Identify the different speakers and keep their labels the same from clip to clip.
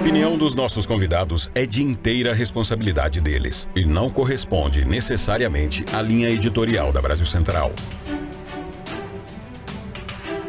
Speaker 1: opinião dos nossos convidados é de inteira responsabilidade deles e não corresponde necessariamente à linha editorial da Brasil Central.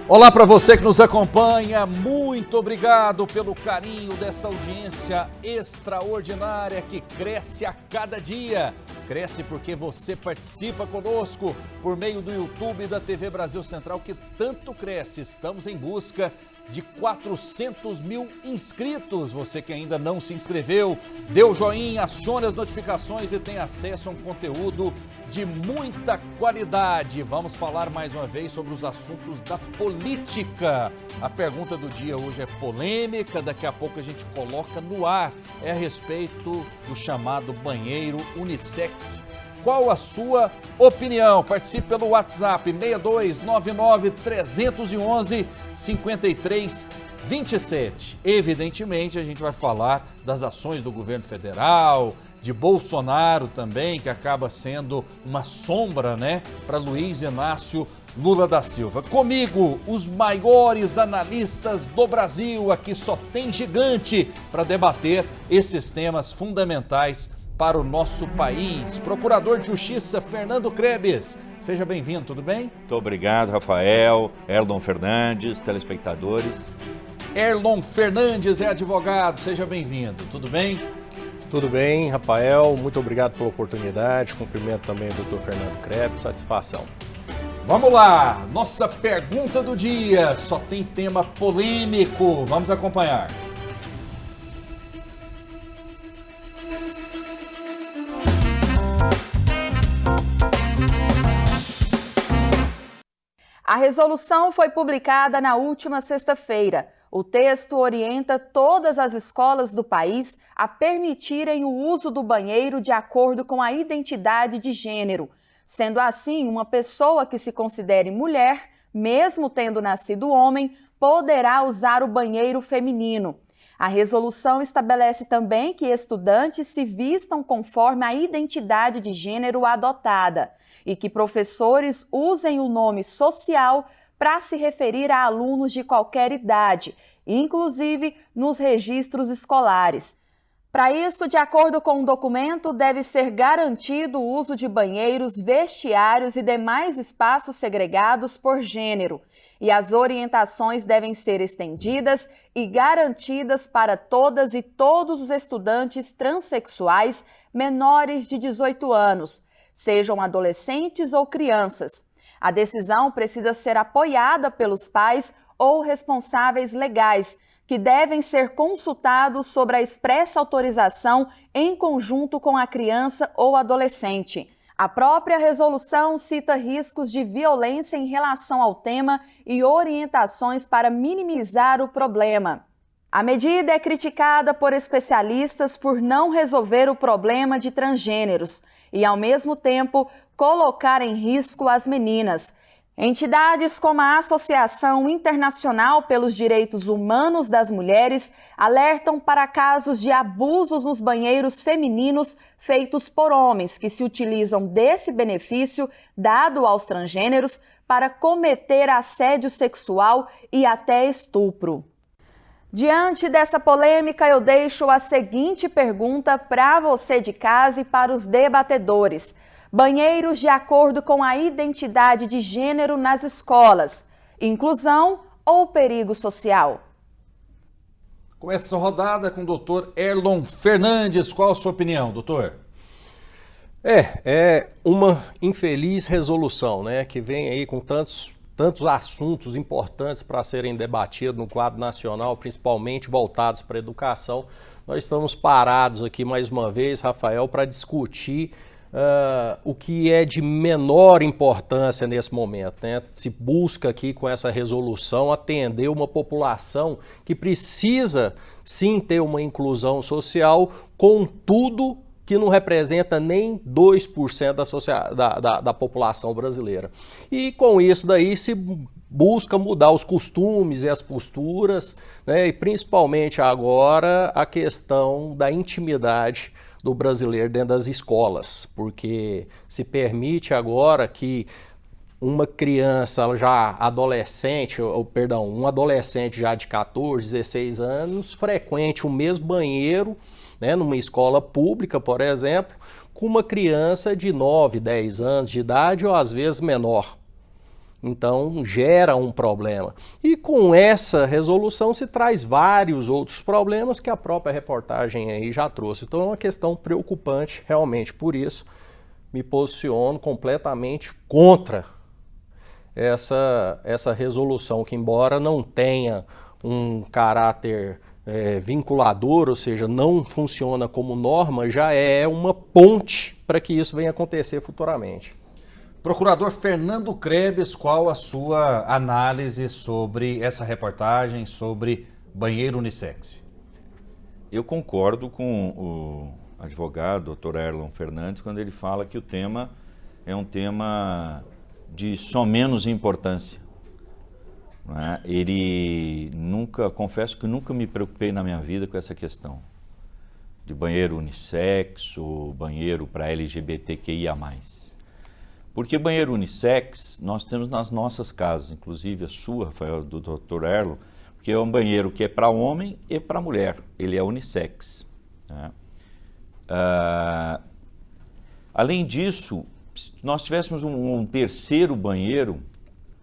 Speaker 2: Olá para você que nos acompanha, muito obrigado pelo carinho dessa audiência extraordinária que cresce a cada dia. Cresce porque você participa conosco por meio do YouTube e da TV Brasil Central, que tanto cresce. Estamos em busca de 400 mil inscritos. Você que ainda não se inscreveu, dê o joinha, acione as notificações e tem acesso a um conteúdo de muita qualidade. Vamos falar mais uma vez sobre os assuntos da política. A pergunta do dia hoje é polêmica, daqui a pouco a gente coloca no ar. É a respeito do chamado banheiro unissex. Qual a sua opinião? Participe pelo WhatsApp 6299-311-5327. Evidentemente, a gente vai falar das ações do governo federal, de Bolsonaro também, que acaba sendo uma sombra, para Luiz Inácio Lula da Silva. Comigo, os maiores analistas do Brasil. Aqui só tem gigante para debater esses temas fundamentais para o nosso país. Procurador de Justiça Fernando Krebs, seja bem-vindo, tudo bem?
Speaker 3: Muito obrigado, Rafael, Erlon Fernandes, telespectadores.
Speaker 2: Erlon Fernandes é advogado, seja bem-vindo, tudo bem?
Speaker 4: Tudo bem, Rafael, muito obrigado pela oportunidade, cumprimento também o Dr. Fernando Krebs, satisfação.
Speaker 2: Vamos lá, nossa pergunta do dia, só tem tema polêmico, vamos acompanhar.
Speaker 5: A resolução foi publicada na última sexta-feira. O texto orienta todas as escolas do país a permitirem o uso do banheiro de acordo com a identidade de gênero. Sendo assim, uma pessoa que se considere mulher, mesmo tendo nascido homem, poderá usar o banheiro feminino. A resolução estabelece também que estudantes se vistam conforme a identidade de gênero adotada e que professores usem o nome social para se referir a alunos de qualquer idade, inclusive nos registros escolares. Para isso, de acordo com o documento, deve ser garantido o uso de banheiros, vestiários e demais espaços segregados por gênero. E as orientações devem ser estendidas e garantidas para todas e todos os estudantes transexuais menores de 18 anos, sejam adolescentes ou crianças. A decisão precisa ser apoiada pelos pais ou responsáveis legais, que devem ser consultados sobre a expressa autorização em conjunto com a criança ou adolescente. A própria resolução cita riscos de violência em relação ao tema e orientações para minimizar o problema. A medida é criticada por especialistas por não resolver o problema de transgêneros e, ao mesmo tempo, colocar em risco as meninas. Entidades como a Associação Internacional pelos Direitos Humanos das Mulheres alertam para casos de abusos nos banheiros femininos feitos por homens que se utilizam desse benefício dado aos transgêneros para cometer assédio sexual e até estupro. Diante dessa polêmica, eu deixo a seguinte pergunta para você de casa e para os debatedores. Banheiros de acordo com a identidade de gênero nas escolas, inclusão ou perigo social?
Speaker 2: Começa essa rodada com o doutor Erlon Fernandes. Qual a sua opinião, doutor?
Speaker 4: É uma infeliz resolução, que vem aí com tantos assuntos importantes para serem debatidos no quadro nacional, principalmente voltados para a educação. Nós estamos parados aqui mais uma vez, Rafael, para discutir o que é de menor importância nesse momento. Se busca aqui com essa resolução atender uma população que precisa sim ter uma inclusão social, contudo que não representa nem 2% da população brasileira. E com isso daí se busca mudar os costumes e as posturas, e principalmente agora a questão da intimidade do brasileiro dentro das escolas, porque se permite agora que uma criança já adolescente, um adolescente já de 14, 16 anos, frequente o mesmo banheiro, né, numa escola pública, por exemplo, com uma criança de 9, 10 anos de idade ou às vezes menor. Então gera um problema. E com essa resolução se traz vários outros problemas que a própria reportagem aí já trouxe. Então é uma questão preocupante, realmente. Por isso me posiciono completamente contra essa resolução, que embora não tenha um caráter vinculador, ou seja, não funciona como norma, já é uma ponte para que isso venha acontecer futuramente.
Speaker 2: Procurador Fernando Krebs, qual a sua análise sobre essa reportagem sobre banheiro unissex?
Speaker 3: Eu concordo com o advogado, Dr. Erlon Fernandes, quando ele fala que o tema é um tema de só menos importância. Não é? Confesso que nunca me preocupei na minha vida com essa questão de banheiro unissex ou banheiro para LGBTQIA+. Porque banheiro unissex nós temos nas nossas casas, inclusive a sua, Rafael, do Dr. Erlon, porque é um banheiro que é para homem e para mulher, ele é unissex. Né? Além disso, se nós tivéssemos um terceiro banheiro,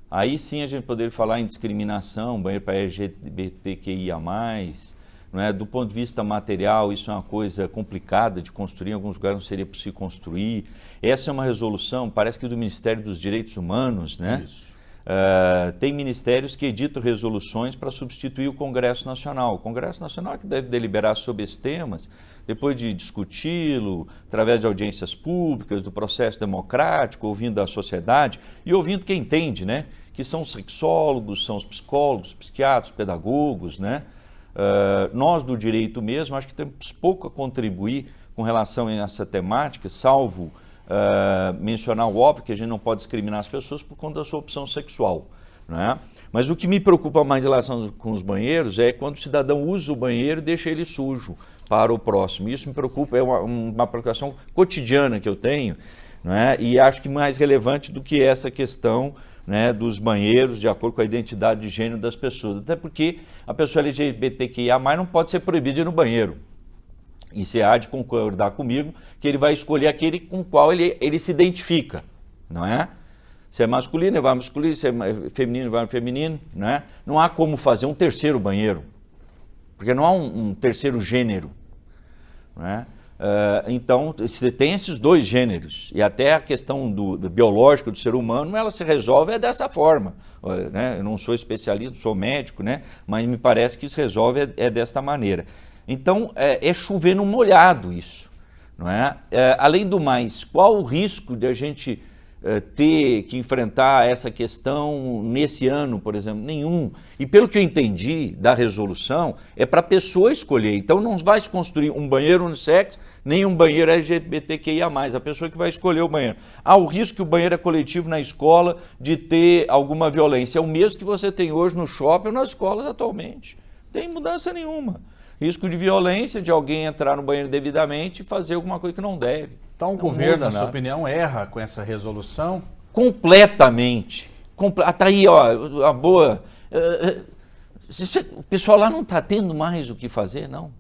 Speaker 3: aí sim a gente poderia falar em discriminação, banheiro para LGBTQIA+, não é? Do ponto de vista material, isso é uma coisa complicada de construir, em alguns lugares não seria possível construir. Essa é uma resolução, parece que do Ministério dos Direitos Humanos, né? Isso. Tem ministérios que editam resoluções para substituir o Congresso Nacional. O Congresso Nacional é que deve deliberar sobre esses temas, depois de discuti-lo, através de audiências públicas, do processo democrático, ouvindo a sociedade e ouvindo quem entende, né? Que são os sexólogos, são os psicólogos, psiquiatras, pedagogos, né? Nós do direito mesmo, acho que temos pouco a contribuir com relação a essa temática, salvo mencionar o óbvio que a gente não pode discriminar as pessoas por conta da sua opção sexual. Né? Mas o que me preocupa mais em relação com os banheiros é quando o cidadão usa o banheiro e deixa ele sujo para o próximo. Isso me preocupa, é uma preocupação cotidiana que eu tenho, né? E acho que mais relevante do que essa questão, né, dos banheiros de acordo com a identidade de gênero das pessoas. Até porque a pessoa LGBTQIA+ não pode ser proibida de ir no banheiro. E você há de concordar comigo que ele vai escolher aquele com o qual ele se identifica, não é? Se é masculino, ele vai masculino, se é feminino, ele vai feminino, não é? Não há como fazer um terceiro banheiro, porque não há um terceiro gênero, não é? Então, você tem esses dois gêneros, e até a questão do biológico do ser humano, ela se resolve dessa forma, né? Eu não sou especialista, sou médico, né? Mas me parece que se resolve desta maneira. Então, é chover no molhado isso, não é? Além do mais, qual o risco de a gente ter que enfrentar essa questão nesse ano, por exemplo? Nenhum. E pelo que eu entendi da resolução, é para a pessoa escolher. Então, não vai se construir um banheiro unissex, nem um banheiro LGBTQIA+, a pessoa que vai escolher o banheiro. Há o risco que o banheiro é coletivo na escola de ter alguma violência. É o mesmo que você tem hoje no shopping ou nas escolas atualmente. Não tem mudança nenhuma. Risco de violência, de alguém entrar no banheiro devidamente e fazer alguma coisa que não deve.
Speaker 2: Então o governo, na sua opinião, erra com essa resolução?
Speaker 3: Completamente. Tá aí, ó, a boa... O pessoal lá não está tendo mais o que fazer, não.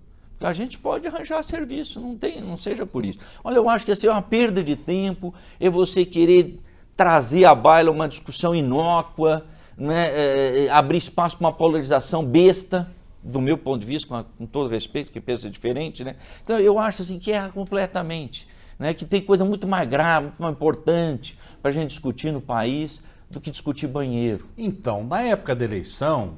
Speaker 3: A gente pode arranjar serviço, não seja por isso. Olha, eu acho que assim, é uma perda de tempo, é você querer trazer à baila uma discussão inócua, né, abrir espaço para uma polarização besta, do meu ponto de vista, com todo respeito, que pensa diferente, né? Então eu acho assim que erra completamente, né? Que tem coisa muito mais grave, muito mais importante para a gente discutir no país do que discutir banheiro.
Speaker 2: Então, na época da eleição,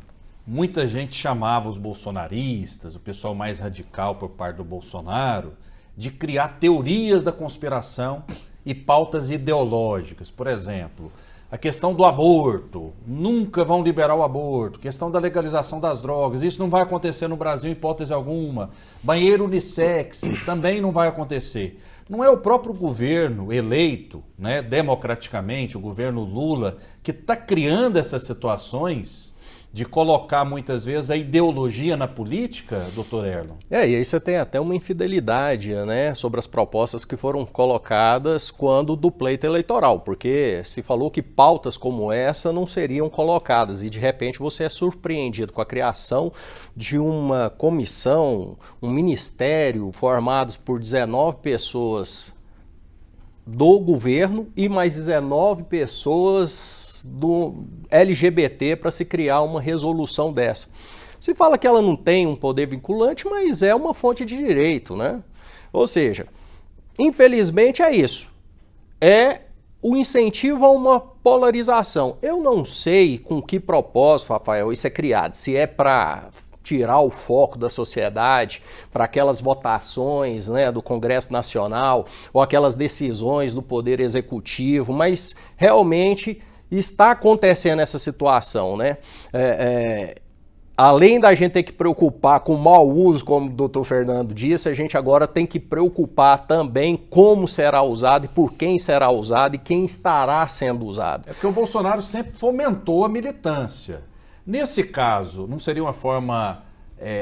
Speaker 2: muita gente chamava os bolsonaristas, o pessoal mais radical por parte do Bolsonaro, de criar teorias da conspiração e pautas ideológicas. Por exemplo, a questão do aborto, nunca vão liberar o aborto, questão da legalização das drogas, isso não vai acontecer no Brasil em hipótese alguma. Banheiro unissex também não vai acontecer. Não é o próprio governo eleito, né, democraticamente, o governo Lula, que está criando essas situações de colocar muitas vezes a ideologia na política, doutor Erlon?
Speaker 4: E aí você tem até uma infidelidade, né, sobre as propostas que foram colocadas quando do pleito eleitoral, porque se falou que pautas como essa não seriam colocadas e de repente você é surpreendido com a criação de uma comissão, um ministério formados por 19 pessoas do governo e mais 19 pessoas do LGBT para se criar uma resolução dessa. Se fala que ela não tem um poder vinculante, mas é uma fonte de direito, né? Ou seja, infelizmente é isso. É o incentivo a uma polarização. Eu não sei com que propósito, Rafael, isso é criado. Se é para tirar o foco da sociedade para aquelas votações, né, do Congresso Nacional ou aquelas decisões do Poder Executivo, mas realmente está acontecendo essa situação, né? Além da gente ter que preocupar com o mau uso, como o doutor Fernando disse, a gente agora tem que preocupar também como será usado e por quem será usado e quem estará sendo usado.
Speaker 2: É porque o Bolsonaro sempre fomentou a militância. Nesse caso, não seria uma forma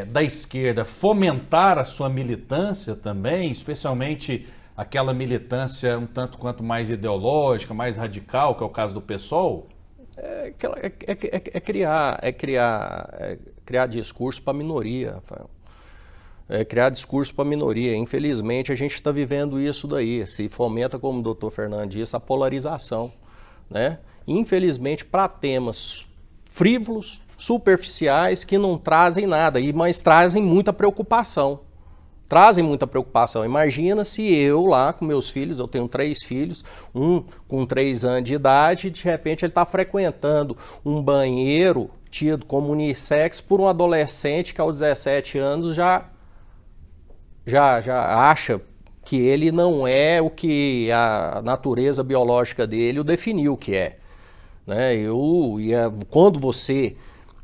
Speaker 2: da esquerda fomentar a sua militância também, especialmente aquela militância um tanto quanto mais ideológica, mais radical, que é o caso do PSOL? Criar discurso para a minoria, Rafael. Criar discurso para a minoria. Infelizmente, a gente está vivendo isso daí. Se fomenta, como o doutor Fernando disse, a polarização, né? Infelizmente, para temas frívolos, superficiais, que não trazem nada, mas trazem muita preocupação. Imagina se eu lá com meus filhos, eu tenho 3 filhos, um com 3 anos de idade, de repente ele está frequentando um banheiro tido como unissex por um adolescente que aos 17 anos já acha que ele não é o que a natureza biológica dele o definiu que é. Né? Quando você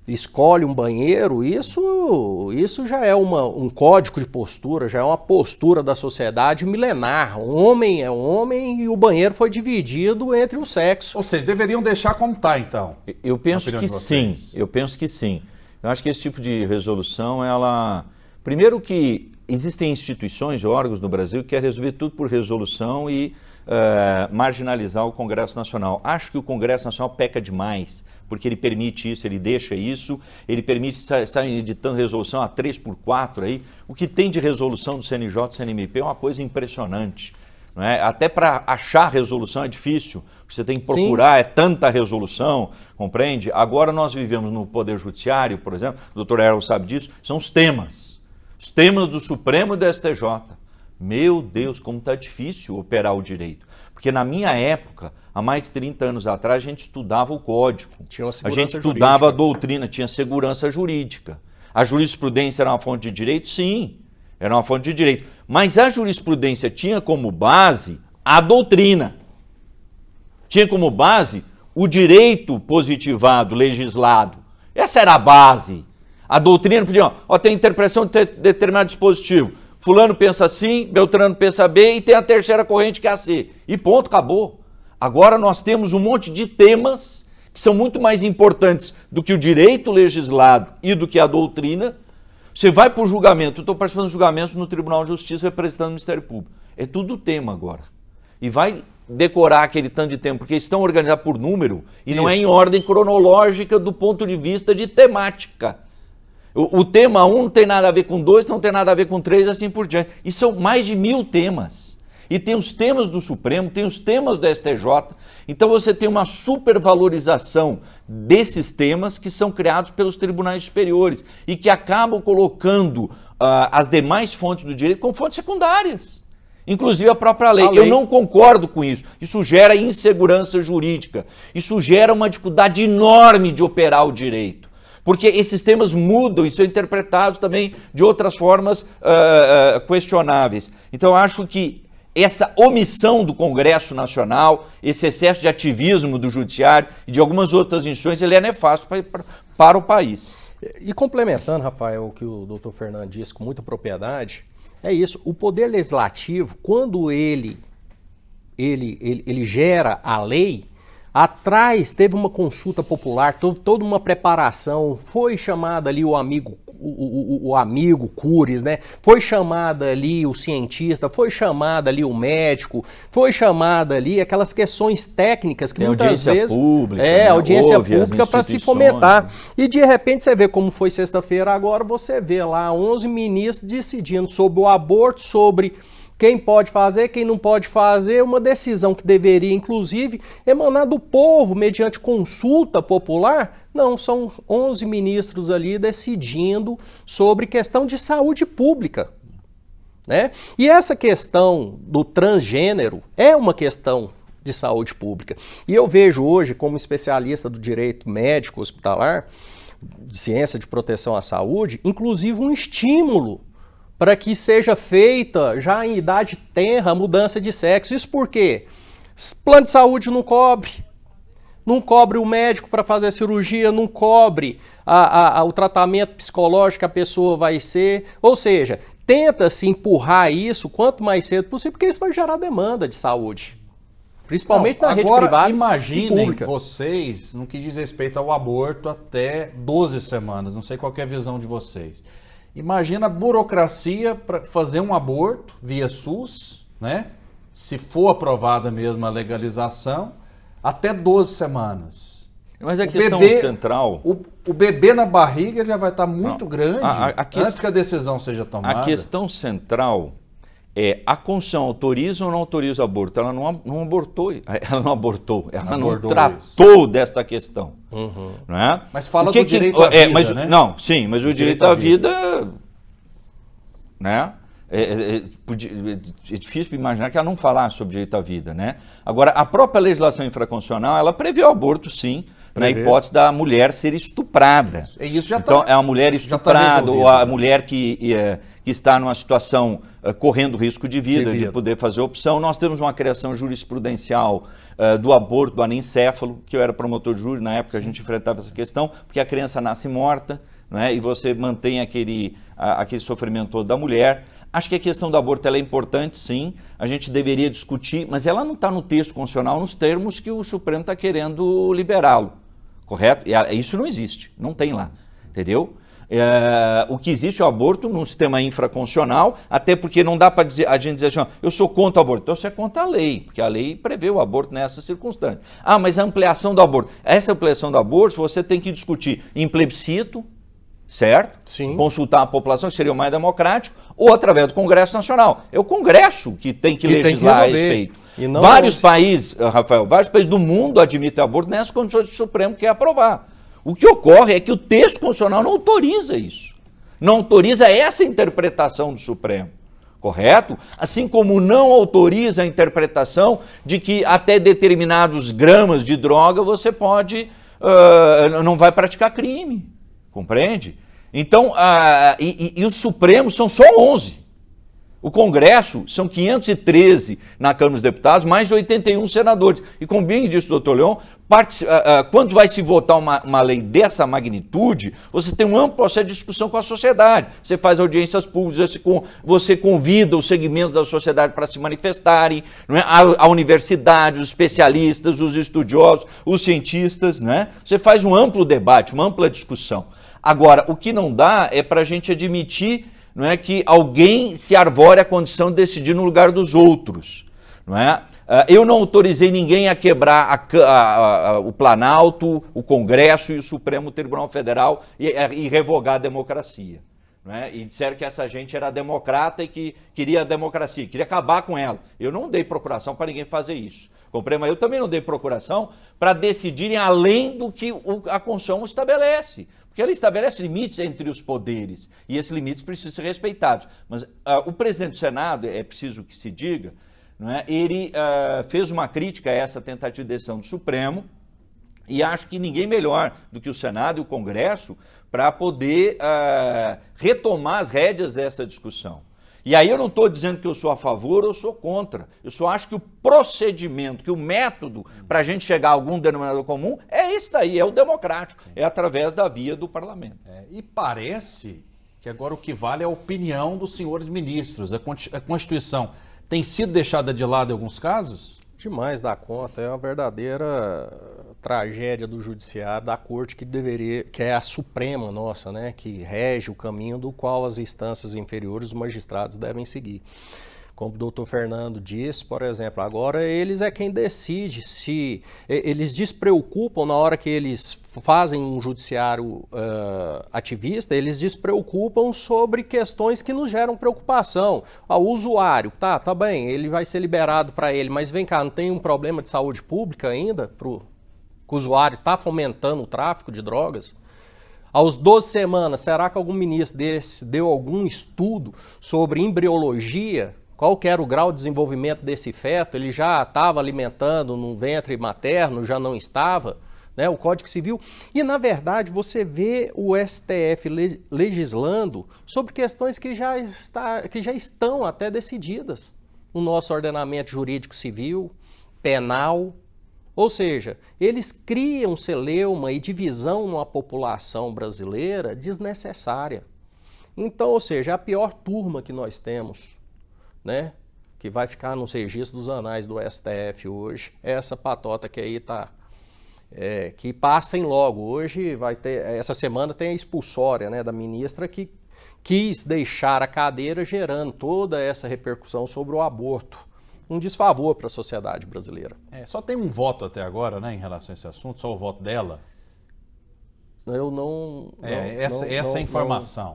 Speaker 2: escolhe um banheiro, isso já é um código de postura, já é uma postura da sociedade milenar. Um homem é um homem e o banheiro foi dividido entre os sexos. Ou seja, deveriam deixar como está, então?
Speaker 3: Eu penso que sim, Eu acho que esse tipo de resolução, primeiro que existem instituições e órgãos no Brasil que querem resolver tudo por resolução e marginalizar o Congresso Nacional. Acho que o Congresso Nacional peca demais, porque ele permite isso, ele deixa isso, ele permite estar editando resolução a 3x4 aí. O que tem de resolução do CNJ e CNMP é uma coisa impressionante. Não é? Até para achar resolução é difícil, você tem que procurar, é tanta resolução, compreende? Agora nós vivemos no Poder Judiciário, por exemplo, o doutor Erlon sabe disso, são os temas do Supremo e do STJ. Meu Deus, como está difícil operar o direito. Porque na minha época, há mais de 30 anos atrás, a gente estudava o código. A gente estudava a doutrina, tinha segurança jurídica. A jurisprudência era uma fonte de direito? Sim, era uma fonte de direito. Mas a jurisprudência tinha como base a doutrina. Tinha como base o direito positivado, legislado. Essa era a base. A doutrina podia, tem interpretação de determinado dispositivo. Fulano pensa assim, Beltrano pensa B e tem a terceira corrente que é a C. E ponto, acabou. Agora nós temos um monte de temas que são muito mais importantes do que o direito legislado e do que a doutrina. Você vai para o julgamento, eu estou participando de julgamentos no Tribunal de Justiça representando o Ministério Público. É tudo tema agora. E vai decorar aquele tanto de tempo, porque estão organizados por número e não é em ordem cronológica do ponto de vista de temática. O tema 1 não tem nada a ver com 2, não tem nada a ver com 3, assim por diante. E são mais de 1000 temas. E tem os temas do Supremo, tem os temas do STJ. Então você tem uma supervalorização desses temas que são criados pelos tribunais superiores e que acabam colocando as demais fontes do direito como fontes secundárias. Inclusive a própria lei. Eu não concordo com isso. Isso gera insegurança jurídica. Isso gera uma dificuldade enorme de operar o direito. Porque esses temas mudam e são interpretados também de outras formas questionáveis. Então, eu acho que essa omissão do Congresso Nacional, esse excesso de ativismo do Judiciário e de algumas outras instituições, ele é nefasto para o país.
Speaker 4: E complementando, Rafael, o que o doutor Fernando disse com muita propriedade, é isso. O Poder Legislativo, quando ele gera a lei Atrás teve uma consulta popular, toda uma preparação, foi chamado ali o amigo Curies, né? Foi chamado ali o cientista, foi chamado ali o médico, foi chamado ali aquelas questões técnicas que muitas vezes
Speaker 3: pública, né?
Speaker 4: Audiência pública para se fomentar. E de repente você vê como foi sexta-feira agora, você vê lá 11 ministros decidindo sobre o aborto, sobre quem pode fazer, quem não pode fazer, uma decisão que deveria, inclusive, emanar do povo mediante consulta popular. Não, são 11 ministros ali decidindo sobre questão de saúde pública, né? E essa questão do transgênero é uma questão de saúde pública. E eu vejo hoje, como especialista do direito médico hospitalar, de ciência de proteção à saúde, inclusive um estímulo para que seja feita já em idade tenra a mudança de sexo. Isso por quê? Plano de saúde não cobre o médico para fazer a cirurgia, não cobre o tratamento psicológico que a pessoa vai ser. Ou seja, tenta-se empurrar isso quanto mais cedo possível, porque isso vai gerar demanda de saúde. Principalmente na rede privada.
Speaker 2: Agora, imaginem
Speaker 4: e
Speaker 2: vocês, no que diz respeito ao aborto, até 12 semanas. Não sei qual é a visão de vocês. Imagina a burocracia para fazer um aborto via SUS, né? Se for aprovada mesmo a legalização, até 12 semanas.
Speaker 3: Mas a questão central...
Speaker 2: O bebê na barriga já vai estar muito grande antes que a decisão seja tomada.
Speaker 3: A questão central é: a Constituição autoriza ou não autoriza o aborto? Ela não abortou, ela não tratou desta questão.
Speaker 4: Uhum.
Speaker 3: Não é?
Speaker 2: Mas fala do direito à vida, né?
Speaker 3: Não, sim, mas o direito à vida, né? É difícil imaginar que ela não falasse sobre direito à vida, né? Agora, a própria legislação infraconstitucional, ela prevê o aborto, sim, na hipótese da mulher ser estuprada.
Speaker 2: Isso já
Speaker 3: então, é a mulher estuprada ou a mulher que está numa situação correndo risco de vida, de poder fazer opção. Nós temos uma criação jurisprudencial do aborto, do anencéfalo, que eu era promotor de júri, na época a gente enfrentava essa questão, porque a criança nasce morta, né, e você mantém aquele sofrimento todo da mulher. Acho que a questão do aborto ela é importante, sim, a gente deveria discutir, mas ela não está no texto constitucional nos termos que o Supremo está querendo liberá-lo, correto? E isso não existe, não tem lá, entendeu? O que existe é o aborto no sistema infraconstitucional, até porque não dá para a gente dizer assim, ó, eu sou contra o aborto. Então você é contra a lei, porque a lei prevê o aborto nessas circunstâncias. Ah, mas a ampliação do aborto. Essa ampliação do aborto você tem que discutir em plebiscito, certo?
Speaker 4: Sim.
Speaker 3: Consultar a população, que seria o mais democrático, ou através do Congresso Nacional. É o Congresso que tem que legislar a respeito. Vários países, Rafael, vários países do mundo admitem aborto nessas condições que o Supremo quer aprovar. O que ocorre é que o texto constitucional não autoriza isso. Não autoriza essa interpretação do Supremo, correto? Assim como não autoriza a interpretação de que até determinados gramas de droga você pode, não vai praticar crime, compreende? Então, e os Supremos são só 11. O Congresso são 513 na Câmara dos Deputados, mais de 81 senadores. E como bem disse o doutor Leon, quando vai se votar uma lei dessa magnitude, você tem um amplo processo de discussão com a sociedade. Você faz audiências públicas, você convida os segmentos da sociedade para se manifestarem, não é? A universidade, os especialistas, os estudiosos, os cientistas, né? Você faz um amplo debate, uma ampla discussão. Agora, o que não dá é para a gente admitir, não é, que alguém se arvore a condição de decidir no lugar dos outros, não é? Eu não autorizei ninguém a quebrar o Planalto, o Congresso e o Supremo Tribunal Federal e revogar a democracia, não é? E disseram que essa gente era democrata e que queria a democracia, queria acabar com ela. Eu não dei procuração para ninguém fazer isso, compreende? Mas eu também não dei procuração para decidirem além do que a Constituição estabelece. Porque ela estabelece limites entre os poderes e esses limites precisam ser respeitados. Mas o presidente do Senado, é preciso que se diga, não é? Ele fez uma crítica a essa tentativa de decisão do Supremo e acho que ninguém melhor do que o Senado e o Congresso para poder retomar as rédeas dessa discussão. E aí eu não estou dizendo que eu sou a favor ou sou contra. Eu só acho que o procedimento, que o método para a gente chegar a algum denominador comum é esse daí, é o democrático, é através da via do parlamento.
Speaker 2: E parece que agora o que vale é a opinião dos senhores ministros. A Constituição tem sido deixada de lado em alguns casos?
Speaker 4: Demais da conta, é uma verdadeira tragédia do judiciário, da corte que é a suprema nossa, né, que rege o caminho do qual as instâncias inferiores, os magistrados devem seguir. Como o doutor Fernando disse, por exemplo, agora eles é quem decide se... Eles despreocupam na hora que eles fazem um judiciário ativista, eles despreocupam sobre questões que nos geram preocupação. O usuário, tá bem, ele vai ser liberado para ele, mas vem cá, não tem um problema de saúde pública ainda? Que o usuário está fomentando o tráfico de drogas? Aos 12 semanas, será que algum ministro desse deu algum estudo sobre embriologia? Qual que era o grau de desenvolvimento desse feto? Ele já estava alimentando no ventre materno, já não estava? Né? O Código Civil. E, na verdade, você vê o STF legislando sobre questões que já estão até decididas no nosso ordenamento jurídico civil, penal. Ou seja, eles criam celeuma e divisão numa população brasileira desnecessária. Então, ou seja, a pior turma que nós temos, né, que vai ficar nos registros dos anais do STF hoje, é essa patota que aí tá, que passem logo. Hoje vai ter, essa semana tem a expulsória, né, da ministra que quis deixar a cadeira, gerando toda essa repercussão sobre o aborto. Um desfavor para a sociedade brasileira.
Speaker 2: Só tem um voto até agora, né, em relação a esse assunto, só o voto dela.
Speaker 4: Eu não...
Speaker 2: Essa informação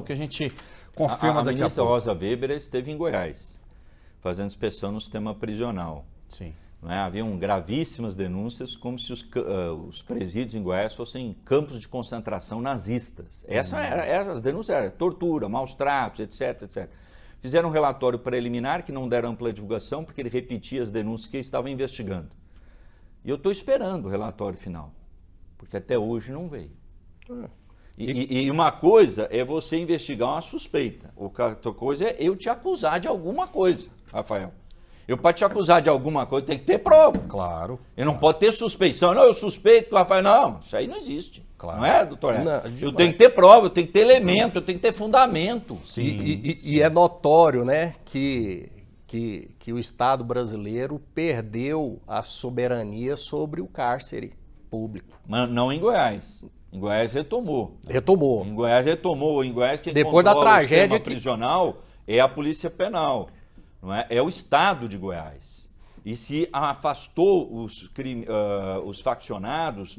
Speaker 2: que a gente confirma
Speaker 3: a
Speaker 2: daqui a
Speaker 3: ministra
Speaker 2: pouco.
Speaker 3: Rosa Weber esteve em Goiás, fazendo inspeção no sistema prisional.
Speaker 2: Sim.
Speaker 3: Né? Haviam gravíssimas denúncias, como se os presídios em Goiás fossem campos de concentração nazistas. As denúncias eram tortura, maus tratos, etc, etc. Fizeram um relatório preliminar que não deram ampla divulgação, porque ele repetia as denúncias que estavam investigando. E eu estou esperando o relatório final, porque até hoje não veio. E uma coisa é você investigar uma suspeita, outra coisa é eu te acusar de alguma coisa, Rafael. Eu, para te acusar de alguma coisa, tem que ter prova.
Speaker 2: Claro.
Speaker 3: Eu não pode ter suspeição. Não, eu suspeito que o Rafael... Não, isso aí não existe.
Speaker 2: Claro.
Speaker 3: Não é, doutor?
Speaker 4: Eu
Speaker 3: tenho que ter prova, eu tenho que ter elemento, eu tenho que ter fundamento.
Speaker 2: Sim,
Speaker 4: e é notório, né, que o Estado brasileiro perdeu a soberania sobre o cárcere público.
Speaker 3: Mas não em Goiás. Em Goiás retomou.
Speaker 4: Retomou.
Speaker 3: Em Goiás retomou. Em Goiás quem
Speaker 4: depois da
Speaker 3: controla
Speaker 4: tragédia
Speaker 3: o sistema prisional é a Polícia Penal. Não é? É o Estado de Goiás. E se afastou os faccionados,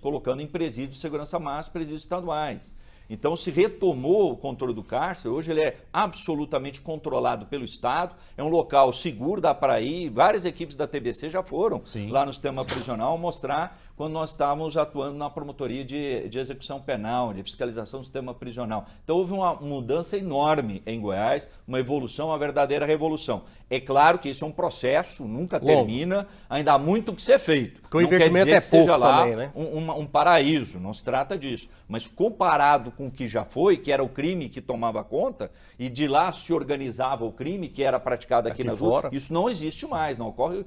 Speaker 3: colocando em presídios de segurança máxima, presídios estaduais. Então se retomou o controle do cárcere, hoje ele é absolutamente controlado pelo Estado, é um local seguro, dá para ir, várias equipes da TBC já foram lá no sistema prisional mostrar quando nós estávamos atuando na promotoria de execução penal, de fiscalização do sistema prisional. Então houve uma mudança enorme em Goiás, uma evolução, uma verdadeira revolução. É claro que isso é um processo, nunca termina, ainda há muito que ser feito.
Speaker 4: Porque o investimento é pouco
Speaker 3: seja lá
Speaker 4: também, né?
Speaker 3: um paraíso, não se trata disso. Mas comparado com o que já foi, que era o crime que tomava conta, e de lá se organizava o crime que era praticado aqui nas ruas, isso não existe mais, não ocorre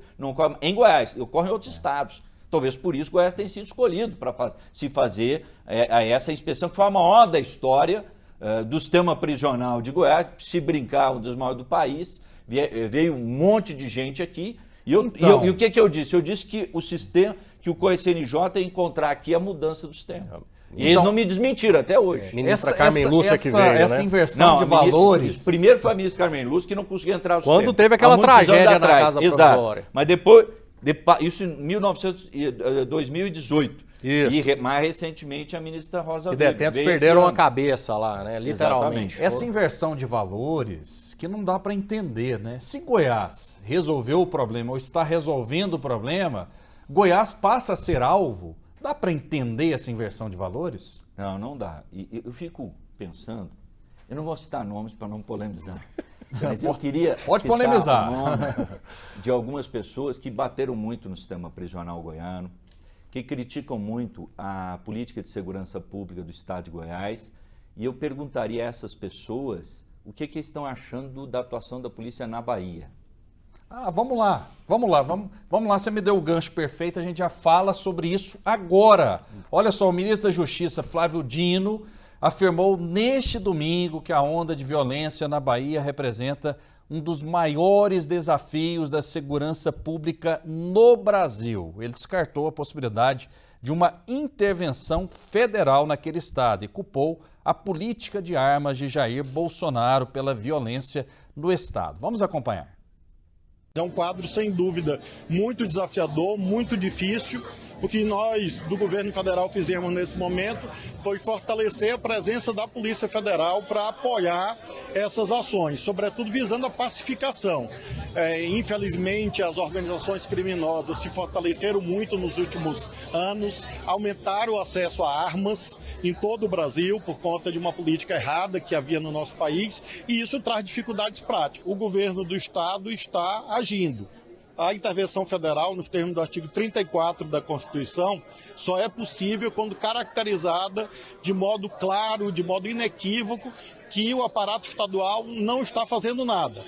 Speaker 3: em Goiás, ocorre em outros estados. Talvez por isso Goiás tenha sido escolhido para se fazer essa inspeção, que foi a maior da história do sistema prisional de Goiás, se brincar, um dos maiores do país. Veio um monte de gente aqui. E o que eu disse? Eu disse que o sistema, que o COE-CNJ ia encontrar aqui a mudança do sistema. E eles não me desmentiram até hoje.
Speaker 4: Ministra Carmen Lúcia que veio,
Speaker 2: essa
Speaker 4: né?
Speaker 2: inversão de valores.
Speaker 3: Primeiro foi a ministra Carmen Lúcia que não conseguiu entrar no
Speaker 4: Quando
Speaker 3: sistema.
Speaker 4: teve aquela tragédia na Casa Provisória.
Speaker 3: Mas depois, isso em 2018.
Speaker 4: Isso.
Speaker 3: E mais recentemente a ministra Rosa
Speaker 4: Weber. E detentos perderam a cabeça lá, né? Literalmente.
Speaker 2: Exatamente. Essa inversão de valores que não dá para entender, né? Se Goiás resolveu o problema ou está resolvendo o problema, Goiás passa a ser alvo. Dá para entender essa inversão de valores?
Speaker 3: Não, não dá. E eu fico pensando, eu não vou citar nomes para não polemizar, mas eu queria
Speaker 2: Pode polemizar.
Speaker 3: O nome de algumas pessoas que bateram muito no sistema prisional goiano, que criticam muito a política de segurança pública do Estado de Goiás, e eu perguntaria a essas pessoas o que estão achando da atuação da polícia na Bahia.
Speaker 2: Vamos lá, você me deu o gancho perfeito, a gente já fala sobre isso agora. Olha só, o ministro da Justiça, Flávio Dino, afirmou neste domingo que a onda de violência na Bahia representa um dos maiores desafios da segurança pública no Brasil. Ele descartou a possibilidade de uma intervenção federal naquele estado e culpou a política de armas de Jair Bolsonaro pela violência no estado. Vamos acompanhar.
Speaker 6: É um quadro, sem dúvida, muito desafiador, muito difícil. O que nós, do governo federal, fizemos nesse momento foi fortalecer a presença da Polícia Federal para apoiar essas ações, sobretudo visando a pacificação. Infelizmente, as organizações criminosas se fortaleceram muito nos últimos anos, aumentaram o acesso a armas em todo o Brasil por conta de uma política errada que havia no nosso país, e isso traz dificuldades práticas. O governo do estado está agindo. A intervenção federal, nos termos do artigo 34 da Constituição, só é possível quando caracterizada de modo claro, de modo inequívoco, que o aparato estadual não está fazendo nada.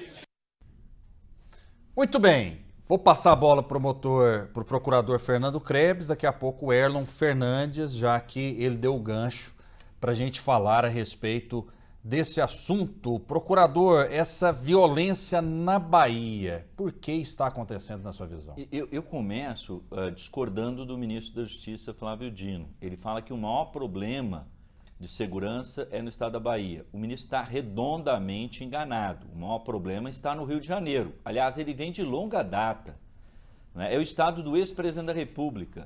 Speaker 2: Muito bem, vou passar a bola para o procurador Fernando Krebs, daqui a pouco o Erlon Fernandes, já que ele deu o gancho para a gente falar a respeito desse assunto. Procurador, essa violência na Bahia, por que está acontecendo na sua visão?
Speaker 3: Eu começo discordando do ministro da Justiça, Flávio Dino. Ele fala que o maior problema de segurança é no estado da Bahia. O ministro está redondamente enganado. O maior problema está no Rio de Janeiro. Aliás, ele vem de longa data. É o estado do ex-presidente da República.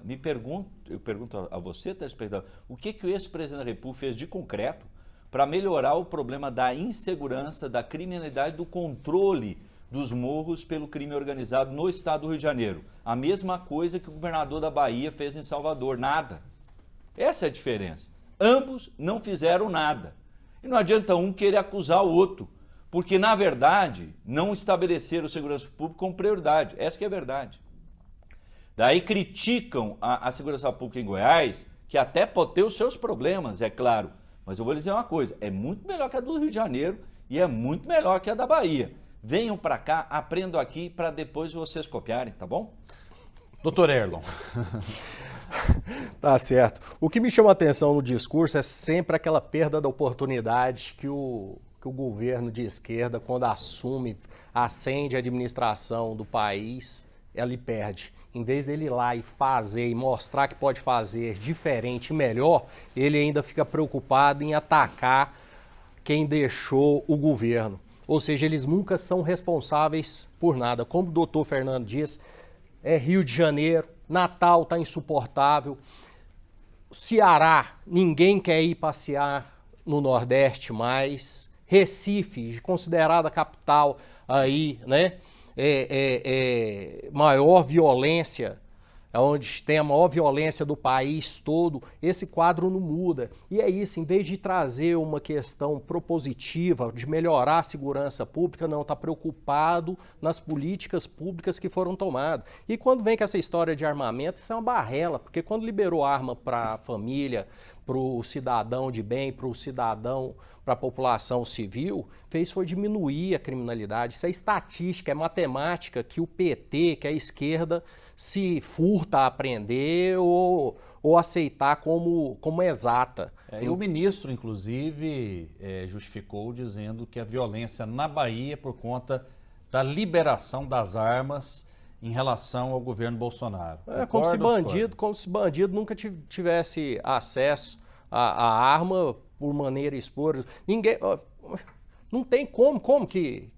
Speaker 3: Eu pergunto a você, telespectador, o que o ex-presidente da República fez de concreto para melhorar o problema da insegurança, da criminalidade, do controle dos morros pelo crime organizado no estado do Rio de Janeiro? A mesma coisa que o governador da Bahia fez em Salvador, nada. Essa é a diferença. Ambos não fizeram nada. E não adianta um querer acusar o outro, porque, na verdade, não estabeleceram segurança pública como prioridade. Essa que é a verdade. Daí criticam a segurança pública em Goiás, que até pode ter os seus problemas, é claro. Mas eu vou lhe dizer uma coisa, é muito melhor que a do Rio de Janeiro e é muito melhor que a da Bahia. Venham para cá, aprendam aqui para depois vocês copiarem, tá bom?
Speaker 2: Doutor Erlon.
Speaker 4: Tá certo. O que me chama a atenção no discurso é sempre aquela perda da oportunidade que o governo de esquerda, quando acende a administração do país, ele perde. Em vez dele ir lá e fazer e mostrar que pode fazer diferente e melhor, ele ainda fica preocupado em atacar quem deixou o governo. Ou seja, eles nunca são responsáveis por nada. Como o doutor Fernando diz, é Rio de Janeiro, Natal está insuportável, Ceará, ninguém quer ir passear no Nordeste mais, Recife, considerada a capital aí, né? Maior violência, onde tem a maior violência do país todo, esse quadro não muda. E é isso, em vez de trazer uma questão propositiva, de melhorar a segurança pública, não, está preocupado nas políticas públicas que foram tomadas. E quando vem com essa história de armamento, isso é uma barrela, porque quando liberou arma para a família, para o cidadão de bem, para o cidadão, para a população civil, foi diminuir a criminalidade. Isso é estatística, é matemática que o PT, que a esquerda, se furta a aprender ou aceitar como exata.
Speaker 2: E o ministro, inclusive, justificou dizendo que a violência na Bahia é por conta da liberação das armas em relação ao governo Bolsonaro.
Speaker 4: Como se bandido nunca tivesse acesso à arma por maneira expor. Ninguém, não tem como que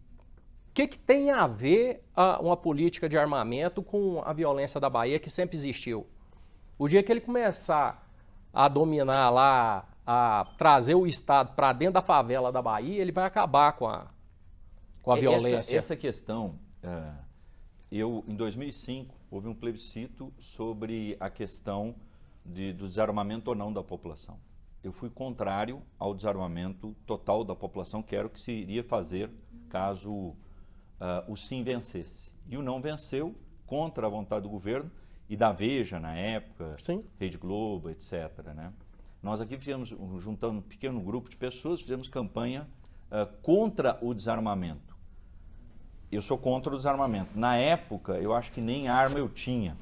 Speaker 4: tem a ver uma política de armamento com a violência da Bahia que sempre existiu. O dia que ele começar a dominar lá, a trazer o Estado para dentro da favela da Bahia, ele vai acabar com a violência.
Speaker 3: Essa questão, em 2005, houve um plebiscito sobre a questão do desarmamento ou não da população. Eu fui contrário ao desarmamento total da população, que era o que se iria fazer caso o sim vencesse. E o não venceu, contra a vontade do governo e da Veja na época,
Speaker 4: Sim.
Speaker 3: Rede Globo, etc. Né? Nós aqui juntando um pequeno grupo de pessoas, fizemos campanha contra o desarmamento. Eu sou contra o desarmamento. Na época, eu acho que nem arma eu tinha.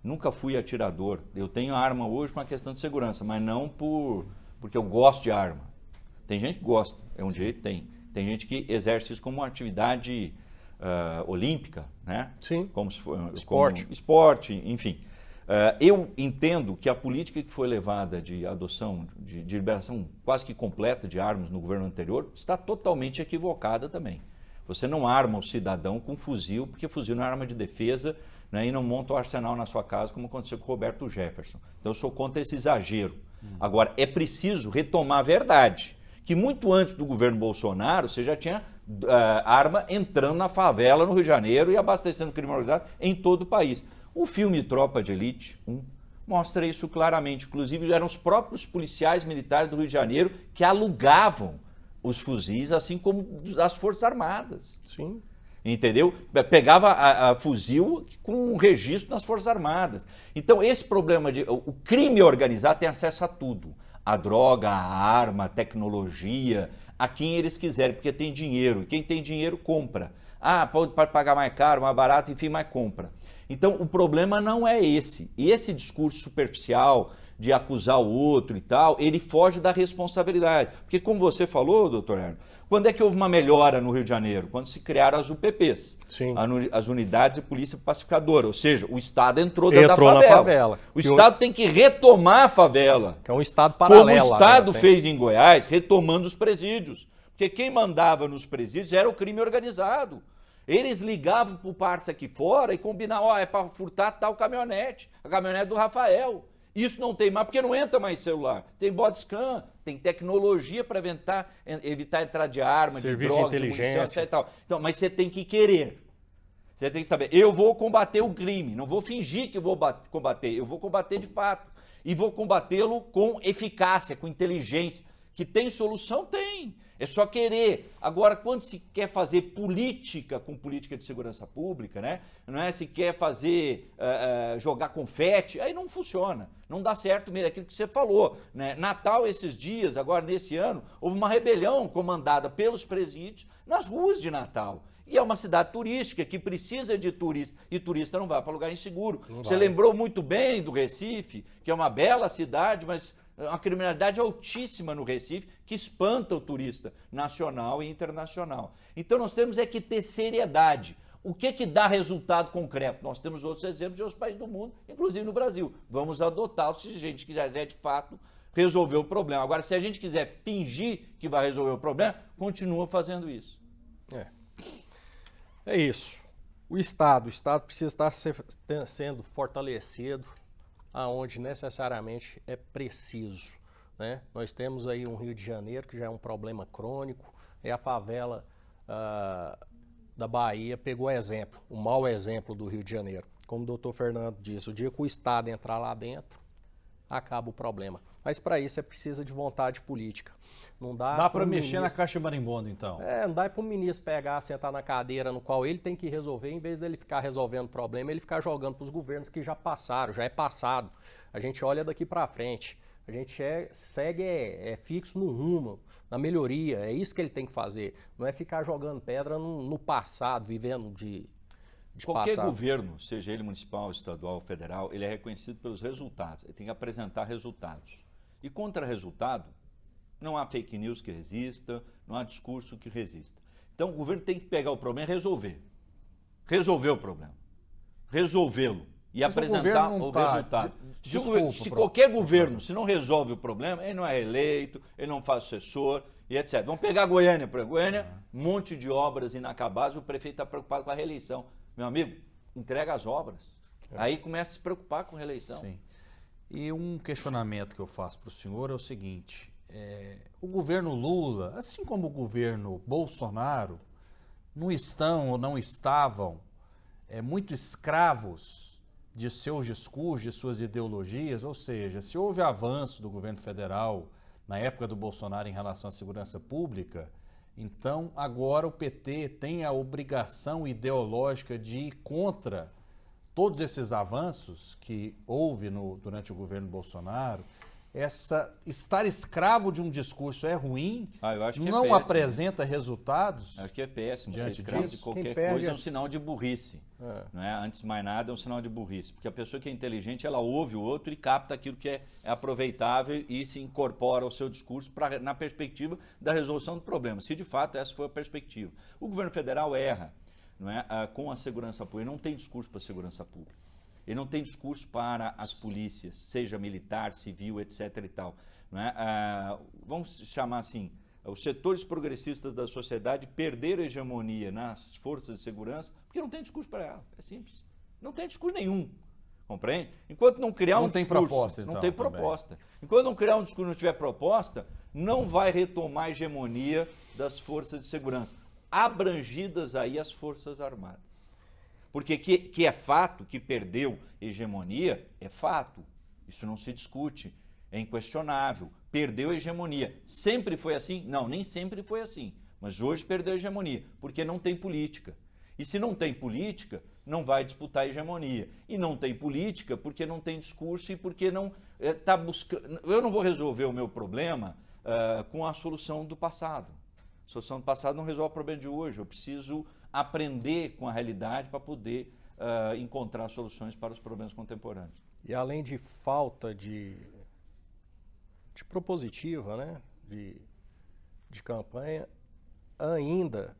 Speaker 3: Nunca fui atirador. Eu tenho arma hoje por uma questão de segurança, mas não porque eu gosto de arma. Tem gente que gosta, é um jeito, tem. Tem gente que exerce isso como uma atividade olímpica, né?
Speaker 4: Sim.
Speaker 3: Como se for,
Speaker 4: Esporte.
Speaker 3: Como esporte, enfim. Eu entendo que a política que foi levada de adoção, de liberação quase que completa de armas no governo anterior, está totalmente equivocada também. Você não arma o cidadão com fuzil, porque fuzil não é arma de defesa, né, e não monta o arsenal na sua casa, como aconteceu com o Roberto Jefferson. Então eu sou contra esse exagero. Agora, é preciso retomar a verdade, que muito antes do governo Bolsonaro, você já tinha arma entrando na favela no Rio de Janeiro e abastecendo crime organizado em todo o país. O filme Tropa de Elite 1 mostra isso claramente. Inclusive, eram os próprios policiais militares do Rio de Janeiro que alugavam os fuzis, assim como as Forças Armadas.
Speaker 4: Sim.
Speaker 3: Entendeu? Pegava a fuzil com um registro nas Forças Armadas. Então, esse problema de... O crime organizado tem acesso a tudo. A droga, a arma, a tecnologia, a quem eles quiserem, porque tem dinheiro. E quem tem dinheiro, compra. Pode pagar mais caro, mais barato, enfim, mas compra. Então, o problema não é esse. E esse discurso superficial de acusar o outro e tal, ele foge da responsabilidade. Porque, como você falou, doutor Erno, quando é que houve uma melhora no Rio de Janeiro? Quando se criaram as UPPs,
Speaker 4: Sim.
Speaker 3: as Unidades de Polícia Pacificadora, ou seja, o Estado entrou dentro da
Speaker 4: na favela.
Speaker 3: O Estado tem que retomar a favela.
Speaker 4: Que é um Estado paralelo.
Speaker 3: Como o Estado fez em Goiás, retomando os presídios. Porque quem mandava nos presídios era o crime organizado. Eles ligavam para o parça aqui fora e combinavam, é para furtar tal caminhonete, a caminhonete do Rafael. Isso não tem mais, porque não entra mais celular. Tem body scan, tem tecnologia para evitar a entrada de arma,
Speaker 4: serviço
Speaker 3: de drogas, de munição, e tal. Então, mas você tem que querer. Você tem que saber, eu vou combater o crime, não vou fingir que vou combater, eu vou combater de fato. E vou combatê-lo com eficácia, com inteligência. Que tem solução? Tem. É só querer. Agora, quando se quer fazer política com política de segurança pública, né? Não é se quer fazer, jogar confete, aí não funciona. Não dá certo mesmo, aquilo que você falou. Né? Natal, esses dias, agora nesse ano, houve uma rebelião comandada pelos presídios nas ruas de Natal. E é uma cidade turística que precisa de turista, e turista não vai para lugar inseguro. Você lembrou muito bem do Recife, que é uma bela cidade, mas uma criminalidade altíssima no Recife, que espanta o turista nacional e internacional. Então nós temos que ter seriedade. O que dá resultado concreto? Nós temos outros exemplos de outros países do mundo, inclusive no Brasil. Vamos adotá-los se a gente quiser, de fato, resolver o problema. Agora, se a gente quiser fingir que vai resolver o problema, continua fazendo isso.
Speaker 4: É isso. O Estado precisa estar sendo fortalecido aonde necessariamente é preciso, né? Nós temos aí um Rio de Janeiro que já é um problema crônico, e a favela da Bahia pegou exemplo, um mau exemplo do Rio de Janeiro. Como o doutor Fernando disse, o dia que o Estado entrar lá dentro, acaba o problema. Mas para isso é preciso de vontade política. Não dá
Speaker 2: para mexer na caixa marimbondo, então.
Speaker 4: Não dá para o ministro pegar, sentar na cadeira no qual ele tem que resolver, em vez dele ficar resolvendo o problema, ele ficar jogando para os governos que já passaram, já é passado. A gente olha daqui para frente, a gente segue fixo no rumo, na melhoria, é isso que ele tem que fazer. Não é ficar jogando pedra no passado, vivendo de
Speaker 3: Qualquer
Speaker 4: passado.
Speaker 3: governo, seja ele municipal, estadual, federal, ele é reconhecido pelos resultados, ele tem que apresentar resultados. E contra resultado, não há fake news que resista, não há discurso que resista. Então o governo tem que pegar o problema e resolver. Resolver o problema. Resolvê-lo e
Speaker 2: Mas
Speaker 3: apresentar o resultado. Se qualquer governo, se não resolve o problema, ele não é eleito, ele não faz sucessor e etc. Vamos pegar Goiânia, por exemplo. Goiânia, um monte de obras inacabadas, o prefeito está preocupado com a reeleição. Meu amigo, entrega as obras. Aí começa a se preocupar com a reeleição.
Speaker 2: Sim. E um questionamento que eu faço para o senhor é o seguinte: o governo Lula, assim como o governo Bolsonaro, não estão ou não estavam muito escravos de seus discursos, de suas ideologias, ou seja, se houve avanço do governo federal na época do Bolsonaro em relação à segurança pública, então agora o PT tem a obrigação ideológica de ir contra todos esses avanços que houve durante o governo Bolsonaro estar escravo de um discurso é ruim?
Speaker 3: Eu acho que
Speaker 2: não
Speaker 3: péssimo.
Speaker 2: Apresenta resultados?
Speaker 3: Acho que é péssimo. Ser
Speaker 2: Diante
Speaker 3: escravo
Speaker 2: disso,
Speaker 3: de qualquer coisa é um sinal de burrice. Não é? Antes de mais nada, é um sinal de burrice. Porque a pessoa que é inteligente, ela ouve o outro e capta aquilo que é aproveitável e se incorpora ao seu discurso na perspectiva da resolução do problema. Se de fato essa foi a perspectiva. O governo federal erra, não é? Com a segurança pública. Ele não tem discurso para a segurança pública. Ele não tem discurso para as polícias, seja militar, civil, etc. e tal. Não é? Vamos chamar assim, os setores progressistas da sociedade perderam a hegemonia nas forças de segurança porque não tem discurso para ela. É simples. Não tem discurso nenhum. Compreende? Enquanto não criar um discurso...
Speaker 2: Não tem proposta, então.
Speaker 3: Não tem proposta. Enquanto não criar um discurso, não tiver proposta, não vai retomar a hegemonia das forças de segurança. Abrangidas aí as Forças Armadas. Porque que é fato, que perdeu hegemonia, é fato. Isso não se discute, é inquestionável. Perdeu a hegemonia. Sempre foi assim? Não, nem sempre foi assim. Mas hoje perdeu a hegemonia, porque não tem política. E se não tem política, não vai disputar a hegemonia. E não tem política porque não tem discurso e porque não está buscando... Eu não vou resolver o meu problema com a solução do passado. A solução do passado não resolve o problema de hoje. Eu preciso aprender com a realidade para poder encontrar soluções para os problemas contemporâneos.
Speaker 4: E além de falta de propositiva, né, de campanha, ainda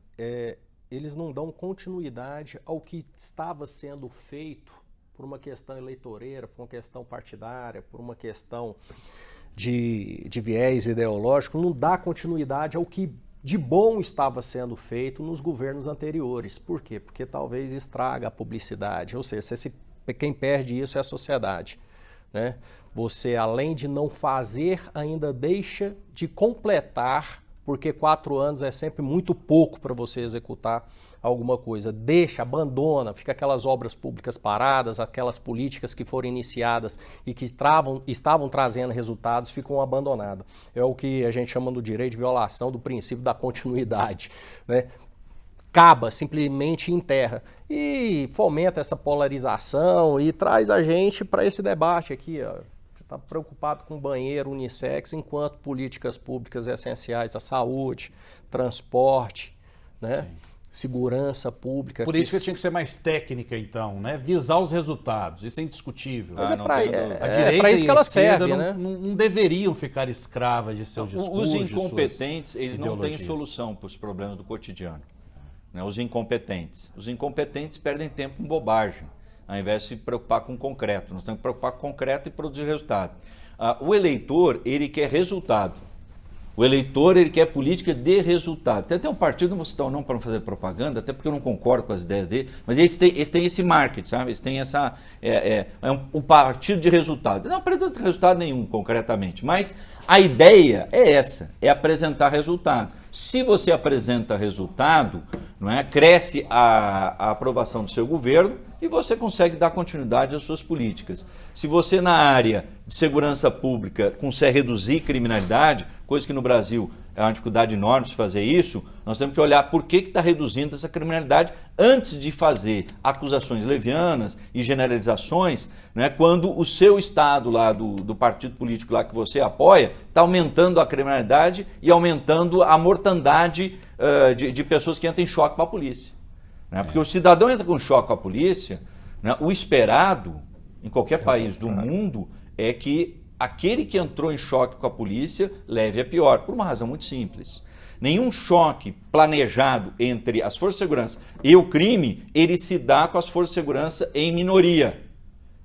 Speaker 4: eles não dão continuidade ao que estava sendo feito por uma questão eleitoreira, por uma questão partidária, por uma questão de viés ideológico, não dá continuidade ao que de bom estava sendo feito nos governos anteriores. Por quê? Porque talvez estraga a publicidade, ou seja, quem perde isso é a sociedade, né? Você, além de não fazer, ainda deixa de completar, porque 4 anos é sempre muito pouco para você executar alguma coisa. Deixa, abandona, fica aquelas obras públicas paradas, aquelas políticas que foram iniciadas e que estavam trazendo resultados, ficam abandonadas. É o que a gente chama no direito de violação do princípio da continuidade, né? Acaba, simplesmente enterra e fomenta essa polarização e traz a gente para esse debate aqui, ó. Está preocupado com banheiro unissex, enquanto políticas públicas essenciais, a saúde, transporte, né? Segurança pública.
Speaker 2: Política tinha que ser mais técnica, então, né? Visar os resultados, isso é indiscutível.
Speaker 4: Mas
Speaker 2: a direita
Speaker 4: para isso
Speaker 2: e
Speaker 4: que ela
Speaker 2: a esquerda
Speaker 4: serve,
Speaker 2: não deveriam ficar escravas de seus discursos.
Speaker 3: Os incompetentes, eles não têm solução para os problemas do cotidiano. Né? Os incompetentes perdem tempo com bobagem, ao invés de se preocupar com o concreto. Nós temos que preocupar com o concreto e produzir resultado. O eleitor, ele quer resultado. O eleitor, ele quer política de resultado. Tem até um partido, não vou citar o nome para não fazer propaganda, até porque eu não concordo com as ideias dele, mas eles têm esse marketing, sabe? Eles têm essa... um partido de resultado. Não apresenta resultado nenhum, concretamente, mas a ideia é essa, é apresentar resultado. Se você apresenta resultado, não é? Cresce a aprovação do seu governo e você consegue dar continuidade às suas políticas. Se você, na área de segurança pública, consegue reduzir criminalidade, coisa que no Brasil é uma dificuldade enorme de fazer isso, nós temos que olhar por que está reduzindo essa criminalidade antes de fazer acusações levianas e generalizações, né, quando o seu estado lá do partido político lá que você apoia está aumentando a criminalidade e aumentando a mortandade de pessoas que entram em choque com a polícia. Né? Porque o cidadão entra com choque com a polícia, né, o esperado em qualquer país do mundo é que aquele que entrou em choque com a polícia leve a pior, por uma razão muito simples. Nenhum choque planejado entre as forças de segurança e o crime, ele se dá com as forças de segurança em minoria,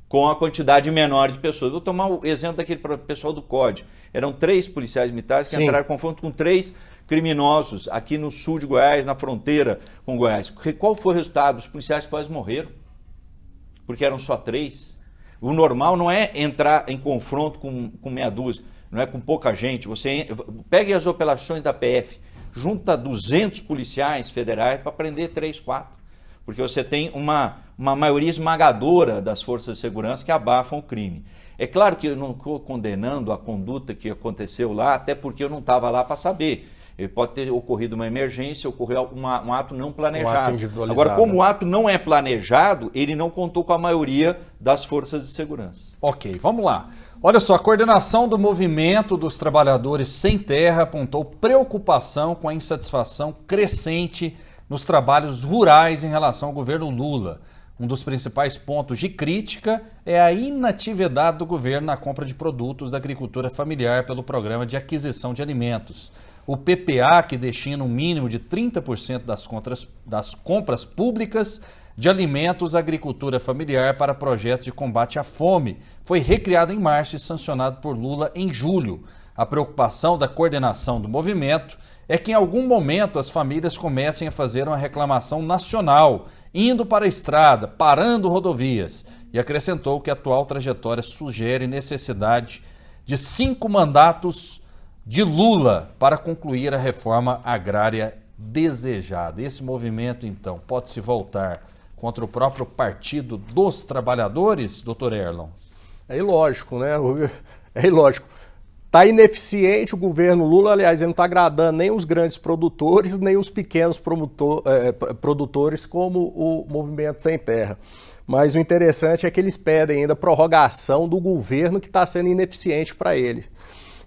Speaker 3: com a quantidade menor de pessoas. Vou tomar o exemplo daquele pessoal do COD. Eram 3 policiais militares que entraram em confronto com 3 criminosos aqui no sul de Goiás, na fronteira com Goiás. Qual foi o resultado? Os policiais quase morreram, porque eram só 3. O normal não é entrar em confronto com meia dúzia, não é com pouca gente. Você pegue as operações da PF, junta 200 policiais federais para prender 3, 4, porque você tem uma maioria esmagadora das forças de segurança que abafam o crime. É claro que eu não estou condenando a conduta que aconteceu lá, até porque eu não estava lá para saber. Ele pode ter ocorrido uma emergência, ocorreu um ato não planejado.
Speaker 4: ato individualizado.
Speaker 3: Agora, como o ato não é planejado, ele não contou com a maioria das forças de segurança.
Speaker 2: Ok, vamos lá. Olha só, a coordenação do movimento dos trabalhadores sem terra apontou preocupação com a insatisfação crescente nos trabalhos rurais em relação ao governo Lula. Um dos principais pontos de crítica é a inatividade do governo na compra de produtos da agricultura familiar pelo Programa de Aquisição de Alimentos. O PPA, que destina um mínimo de 30% das compras públicas de alimentos à agricultura familiar para projetos de combate à fome, foi recriado em março e sancionado por Lula em julho. A preocupação da coordenação do movimento é que em algum momento as famílias comecem a fazer uma reclamação nacional, indo para a estrada, parando rodovias, e acrescentou que a atual trajetória sugere necessidade de 5 mandatos de Lula para concluir a reforma agrária desejada. Esse movimento, então, pode se voltar contra o próprio Partido dos Trabalhadores, doutor Erlon?
Speaker 4: É ilógico, né? É ilógico. Está ineficiente o governo Lula, aliás, ele não está agradando nem os grandes produtores, nem os pequenos produtores, como o Movimento Sem Terra. Mas o interessante é que eles pedem ainda prorrogação do governo que está sendo ineficiente para ele.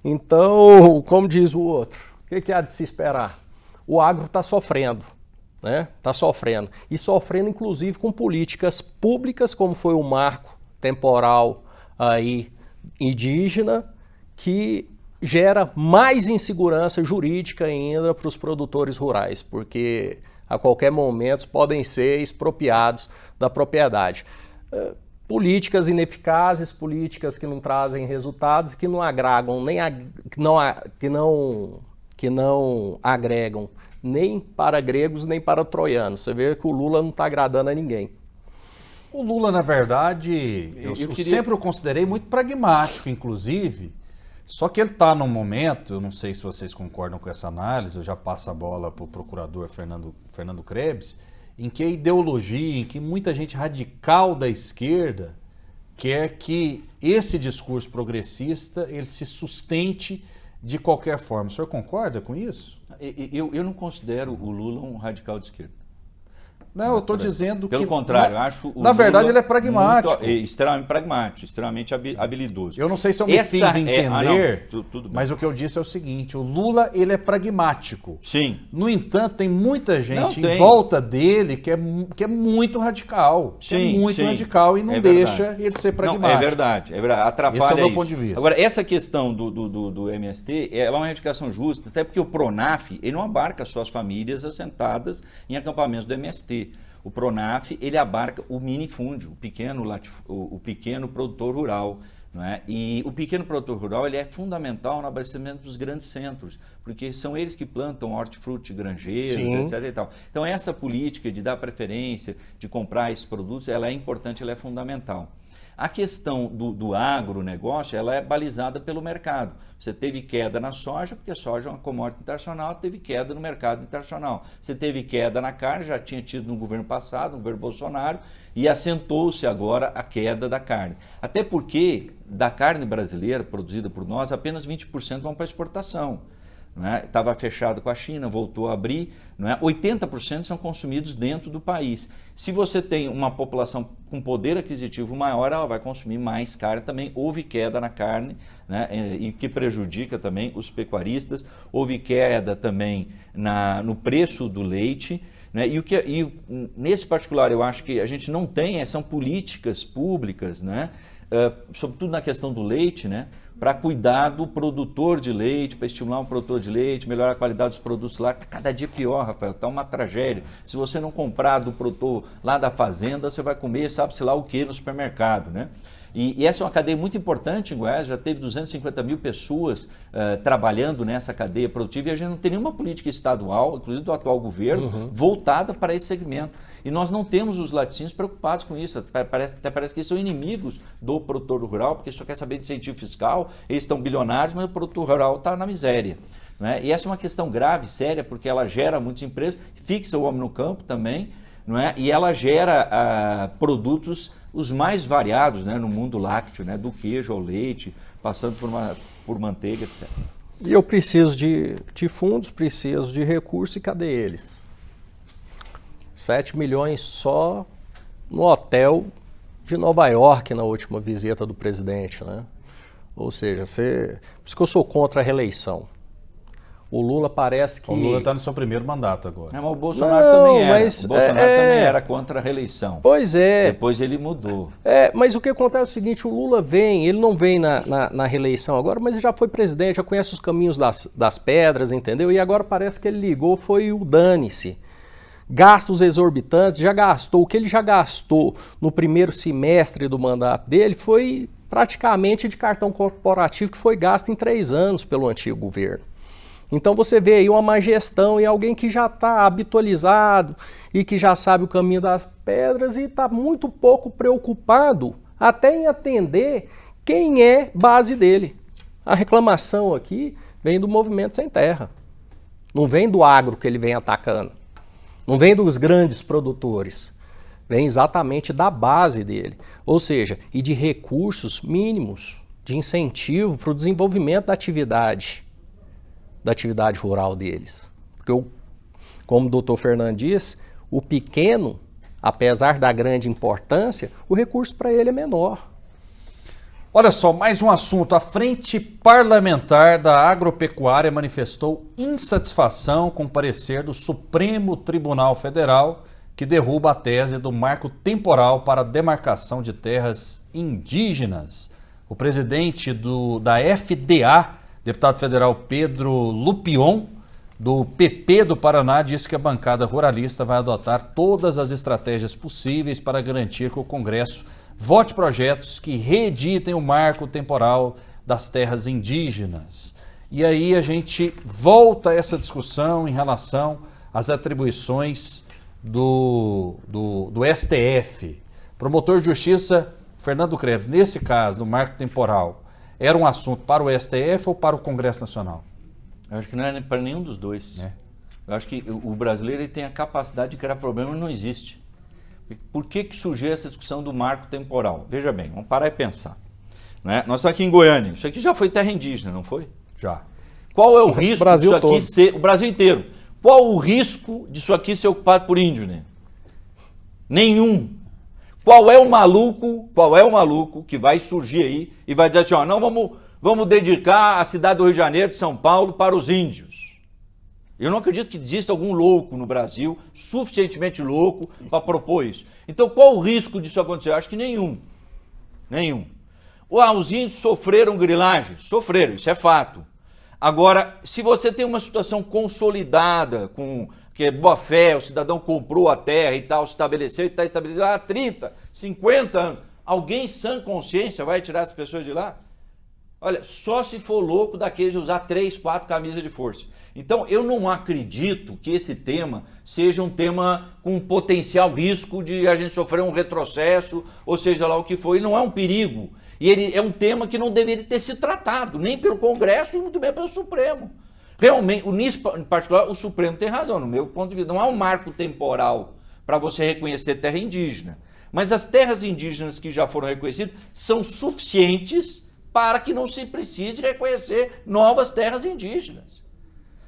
Speaker 4: Então, como diz o outro, o que há de se esperar? O agro está sofrendo, né? Está sofrendo. E sofrendo, inclusive, com políticas públicas, como foi o marco temporal aí indígena, que gera mais insegurança jurídica ainda para os produtores rurais, porque a qualquer momento podem ser expropriados da propriedade. Políticas ineficazes, políticas que não trazem resultados, que não agregam que não agregam nem para gregos nem para troianos. Você vê que o Lula não está agradando a ninguém.
Speaker 2: O Lula, na verdade, eu sempre o considerei muito pragmático, inclusive. Só que ele está num momento, eu não sei se vocês concordam com essa análise, eu já passo a bola para o procurador Fernando Krebs, em que a ideologia, em que muita gente radical da esquerda quer que esse discurso progressista ele se sustente de qualquer forma. O senhor concorda com isso?
Speaker 3: Eu não considero o Lula um radical de esquerda.
Speaker 2: Não, eu estou dizendo que...
Speaker 3: Pelo contrário, eu acho o
Speaker 2: na verdade,
Speaker 3: Lula
Speaker 2: ele é pragmático.
Speaker 3: Extremamente pragmático, extremamente habilidoso.
Speaker 2: Eu não sei se eu me fiz entender, tudo bem. Mas o que eu disse é o seguinte, o Lula, ele é pragmático.
Speaker 3: Sim.
Speaker 2: No entanto, tem muita gente em volta dele que é muito radical.
Speaker 3: Sim,
Speaker 2: radical e não deixa ele ser pragmático.
Speaker 3: Não, é verdade. Atrapalha
Speaker 2: esse é o meu
Speaker 3: isso.
Speaker 2: ponto de vista.
Speaker 3: Agora, essa questão do MST, ela é uma reivindicação justa, até porque o PRONAF, ele não abarca só as famílias assentadas em acampamentos do MST. O PRONAF, ele abarca o minifúndio, o pequeno produtor rural. Não é? E o pequeno produtor rural ele é fundamental no abastecimento dos grandes centros, porque são eles que plantam hortifruti, granjeiros, etc. E tal. Então essa política de dar preferência, de comprar esses produtos, ela é importante, ela é fundamental. A questão do agronegócio, ela é balizada pelo mercado. Você teve queda na soja, porque a soja é uma commodity internacional, teve queda no mercado internacional. Você teve queda na carne, já tinha tido no governo passado, no governo Bolsonaro, e acentuou-se agora a queda da carne. Até porque da carne brasileira produzida por nós, apenas 20% vão para exportação. Estava fechado com a China, voltou a abrir, 80% são consumidos dentro do país. Se você tem uma população com poder aquisitivo maior, ela vai consumir mais carne também. Houve queda na carne, e que prejudica também os pecuaristas. Houve queda também no preço do leite. E nesse particular, eu acho que a gente não tem, são políticas públicas, sobretudo na questão do leite, para cuidar do produtor de leite, para estimular o produtor de leite, melhorar a qualidade dos produtos lá. Cada dia pior, Rafael, está uma tragédia. Se você não comprar do produtor lá da fazenda, você vai comer sabe-se lá o que no supermercado, E essa é uma cadeia muito importante em Goiás, já teve 250 mil pessoas trabalhando nessa cadeia produtiva e a gente não tem nenhuma política estadual, inclusive do atual governo, voltada para esse segmento. E nós não temos os laticínios preocupados com isso, até parece que eles são inimigos do produtor rural, porque só quer saber de incentivo fiscal, eles estão bilionários, mas o produtor rural está na miséria. E essa é uma questão grave, séria, porque ela gera muitos empregos, fixa o homem no campo também, e ela gera produtos os mais variados no mundo lácteo, do queijo ao leite, passando por manteiga, etc.
Speaker 4: E eu preciso de fundos, preciso de recursos, e cadê eles? 7 milhões só no hotel de Nova York na última visita do presidente, né? Ou seja, por isso que eu sou contra a reeleição. O Lula parece que...
Speaker 2: O Lula está no seu primeiro mandato agora.
Speaker 3: Mas o Bolsonaro também era.
Speaker 4: Mas,
Speaker 3: o Bolsonaro também era contra a reeleição.
Speaker 4: Pois é.
Speaker 3: Depois ele mudou.
Speaker 4: Mas o que acontece é o seguinte, o Lula ele não vem na reeleição agora, mas ele já foi presidente, já conhece os caminhos das pedras, entendeu? E agora parece que ele ligou, foi o dane-se. Gastos exorbitantes, já gastou, o que ele já gastou no primeiro semestre do mandato dele foi praticamente de cartão corporativo que foi gasto em 3 anos pelo antigo governo. Então você vê aí uma má gestão e alguém que já está habitualizado e que já sabe o caminho das pedras e está muito pouco preocupado até em atender quem é base dele. A reclamação aqui vem do Movimento Sem Terra, não vem do agro que ele vem atacando, não vem dos grandes produtores, vem exatamente da base dele, ou seja, e de recursos mínimos, de incentivo para o desenvolvimento da atividade rural deles. Porque, como o doutor Fernando diz, o pequeno, apesar da grande importância, o recurso para ele é menor.
Speaker 2: Olha só, mais um assunto. A Frente Parlamentar da Agropecuária manifestou insatisfação com o parecer do Supremo Tribunal Federal, que derruba a tese do marco temporal para a demarcação de terras indígenas. O presidente da FDA, deputado federal Pedro Lupion, do PP do Paraná, disse que a bancada ruralista vai adotar todas as estratégias possíveis para garantir que o Congresso vote projetos que reeditem o marco temporal das terras indígenas. E aí a gente volta a essa discussão em relação às atribuições do STF. Promotor de Justiça Fernando Krebs, nesse caso, do marco temporal, era um assunto para o STF ou para o Congresso Nacional?
Speaker 3: Eu acho que não é para nenhum dos dois. Eu acho que o brasileiro ele tem a capacidade de criar problema e não existe. Por que surgiu essa discussão do marco temporal? Veja bem, vamos parar e pensar. Nós estamos aqui em Goiânia. Isso aqui já foi terra indígena, não foi?
Speaker 2: Já.
Speaker 3: Qual é o risco
Speaker 4: Brasil
Speaker 3: disso aqui
Speaker 4: todo.
Speaker 3: ser... O Brasil inteiro. Qual o risco disso aqui ser ocupado por índio, né? Nenhum. Qual é o maluco que vai surgir aí e vai dizer assim, ó, não, vamos dedicar a cidade do Rio de Janeiro, de São Paulo, para os índios. Eu não acredito que exista algum louco no Brasil, suficientemente louco, para propor isso. Então, qual o risco disso acontecer? Eu acho que nenhum. Nenhum. Os índios sofreram grilagem? Sofreram, isso é fato. Agora, se você tem uma situação consolidada, que é boa fé, o cidadão comprou a terra e tal, se estabeleceu e está estabelecido há 30, 50 anos, alguém sã consciência vai tirar as pessoas de lá? Olha, só se for louco daqueles de usar 3, 4 camisas de força. Então, eu não acredito que esse tema seja um tema com potencial risco de a gente sofrer um retrocesso, ou seja lá o que for. Ele não é um perigo. E ele é um tema que não deveria ter sido tratado, nem pelo Congresso e muito bem pelo Supremo. Realmente, nisso em particular, o Supremo tem razão, no meu ponto de vista. Não há um marco temporal para você reconhecer terra indígena. Mas as terras indígenas que já foram reconhecidas são suficientes para que não se precise reconhecer novas terras indígenas.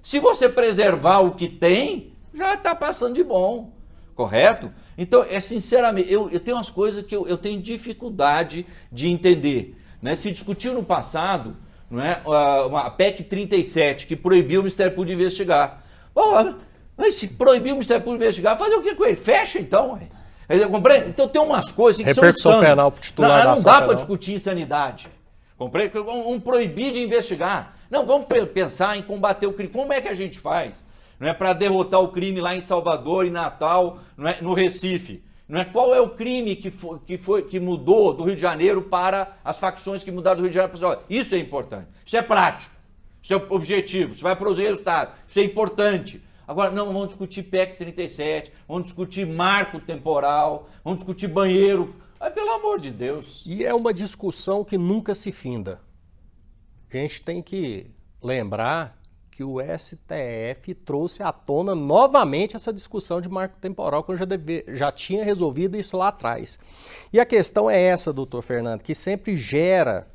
Speaker 3: Se você preservar o que tem, já está passando de bom, correto? Então, sinceramente, eu tenho umas coisas que eu tenho dificuldade de entender. Se discutiu no passado, a PEC 37, que proibiu o Ministério Público de investigar. Mas se proibiu o Ministério Público de investigar, fazer o que com ele? Fecha então. Compreende? Então tem umas coisas que são insanas.
Speaker 4: Penal pro titular
Speaker 3: não dá para discutir insanidade. Compreende? Proibir de investigar. Não, vamos pensar em combater o crime. Como é que a gente faz? Para derrotar o crime lá em Salvador, em Natal, no Recife. Qual é o crime que mudou do Rio de Janeiro para as facções que mudaram do Rio de Janeiro para o Salvador? Isso é importante. Isso é prático. Isso é objetivo. Isso vai produzir resultado. Isso é importante. Agora, não, vamos discutir PEC 37, vamos discutir marco temporal, vamos discutir banheiro. Pelo amor de Deus.
Speaker 4: E é uma discussão que nunca se finda. A gente tem que lembrar que o STF trouxe à tona novamente essa discussão de marco temporal, que eu já tinha resolvido isso lá atrás. E a questão é essa, doutor Fernando, que sempre gera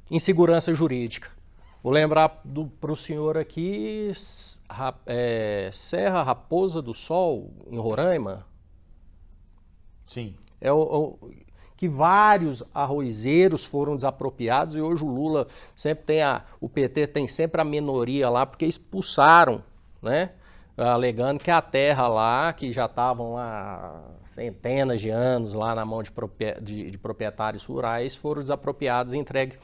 Speaker 4: insegurança jurídica. Vou lembrar para o senhor aqui, Serra Raposa do Sol, em Roraima.
Speaker 2: Sim.
Speaker 4: Que vários arrozeiros foram desapropriados e hoje o Lula sempre tem o PT tem sempre a minoria lá porque expulsaram, né? Alegando que a terra lá, que já estavam lá centenas de anos lá na mão de proprietários rurais, foram desapropriados e entregues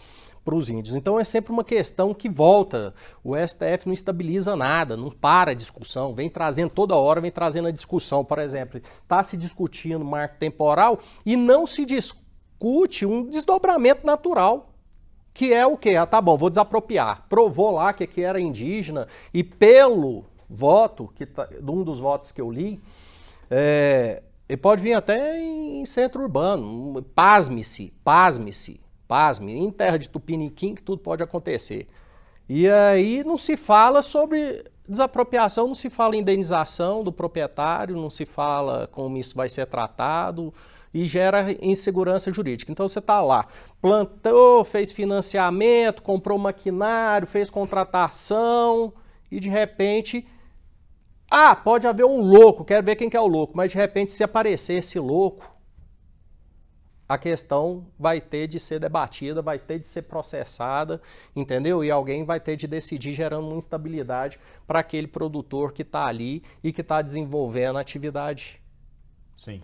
Speaker 4: para os índios. Então é sempre uma questão que volta. O STF não estabiliza nada, não para a discussão, vem trazendo toda hora, vem trazendo a discussão. Por exemplo, está se discutindo marco temporal e não se discute um desdobramento natural, que é o quê? Ah, tá bom, vou desapropriar. Provou lá que aqui era indígena e pelo voto, um dos votos que eu li, ele pode vir até em centro urbano. Pasme-se. Em terra de Tupiniquim que tudo pode acontecer. E aí não se fala sobre desapropriação, não se fala em indenização do proprietário, não se fala como isso vai ser tratado e gera insegurança jurídica. Então você está lá, plantou, fez financiamento, comprou maquinário, fez contratação e de repente... pode haver um louco, quero ver quem que é o louco, mas de repente se aparecer esse louco, a questão vai ter de ser debatida, vai ter de ser processada, entendeu? E alguém vai ter de decidir, gerando uma instabilidade para aquele produtor que está ali e que está desenvolvendo a atividade.
Speaker 2: Sim.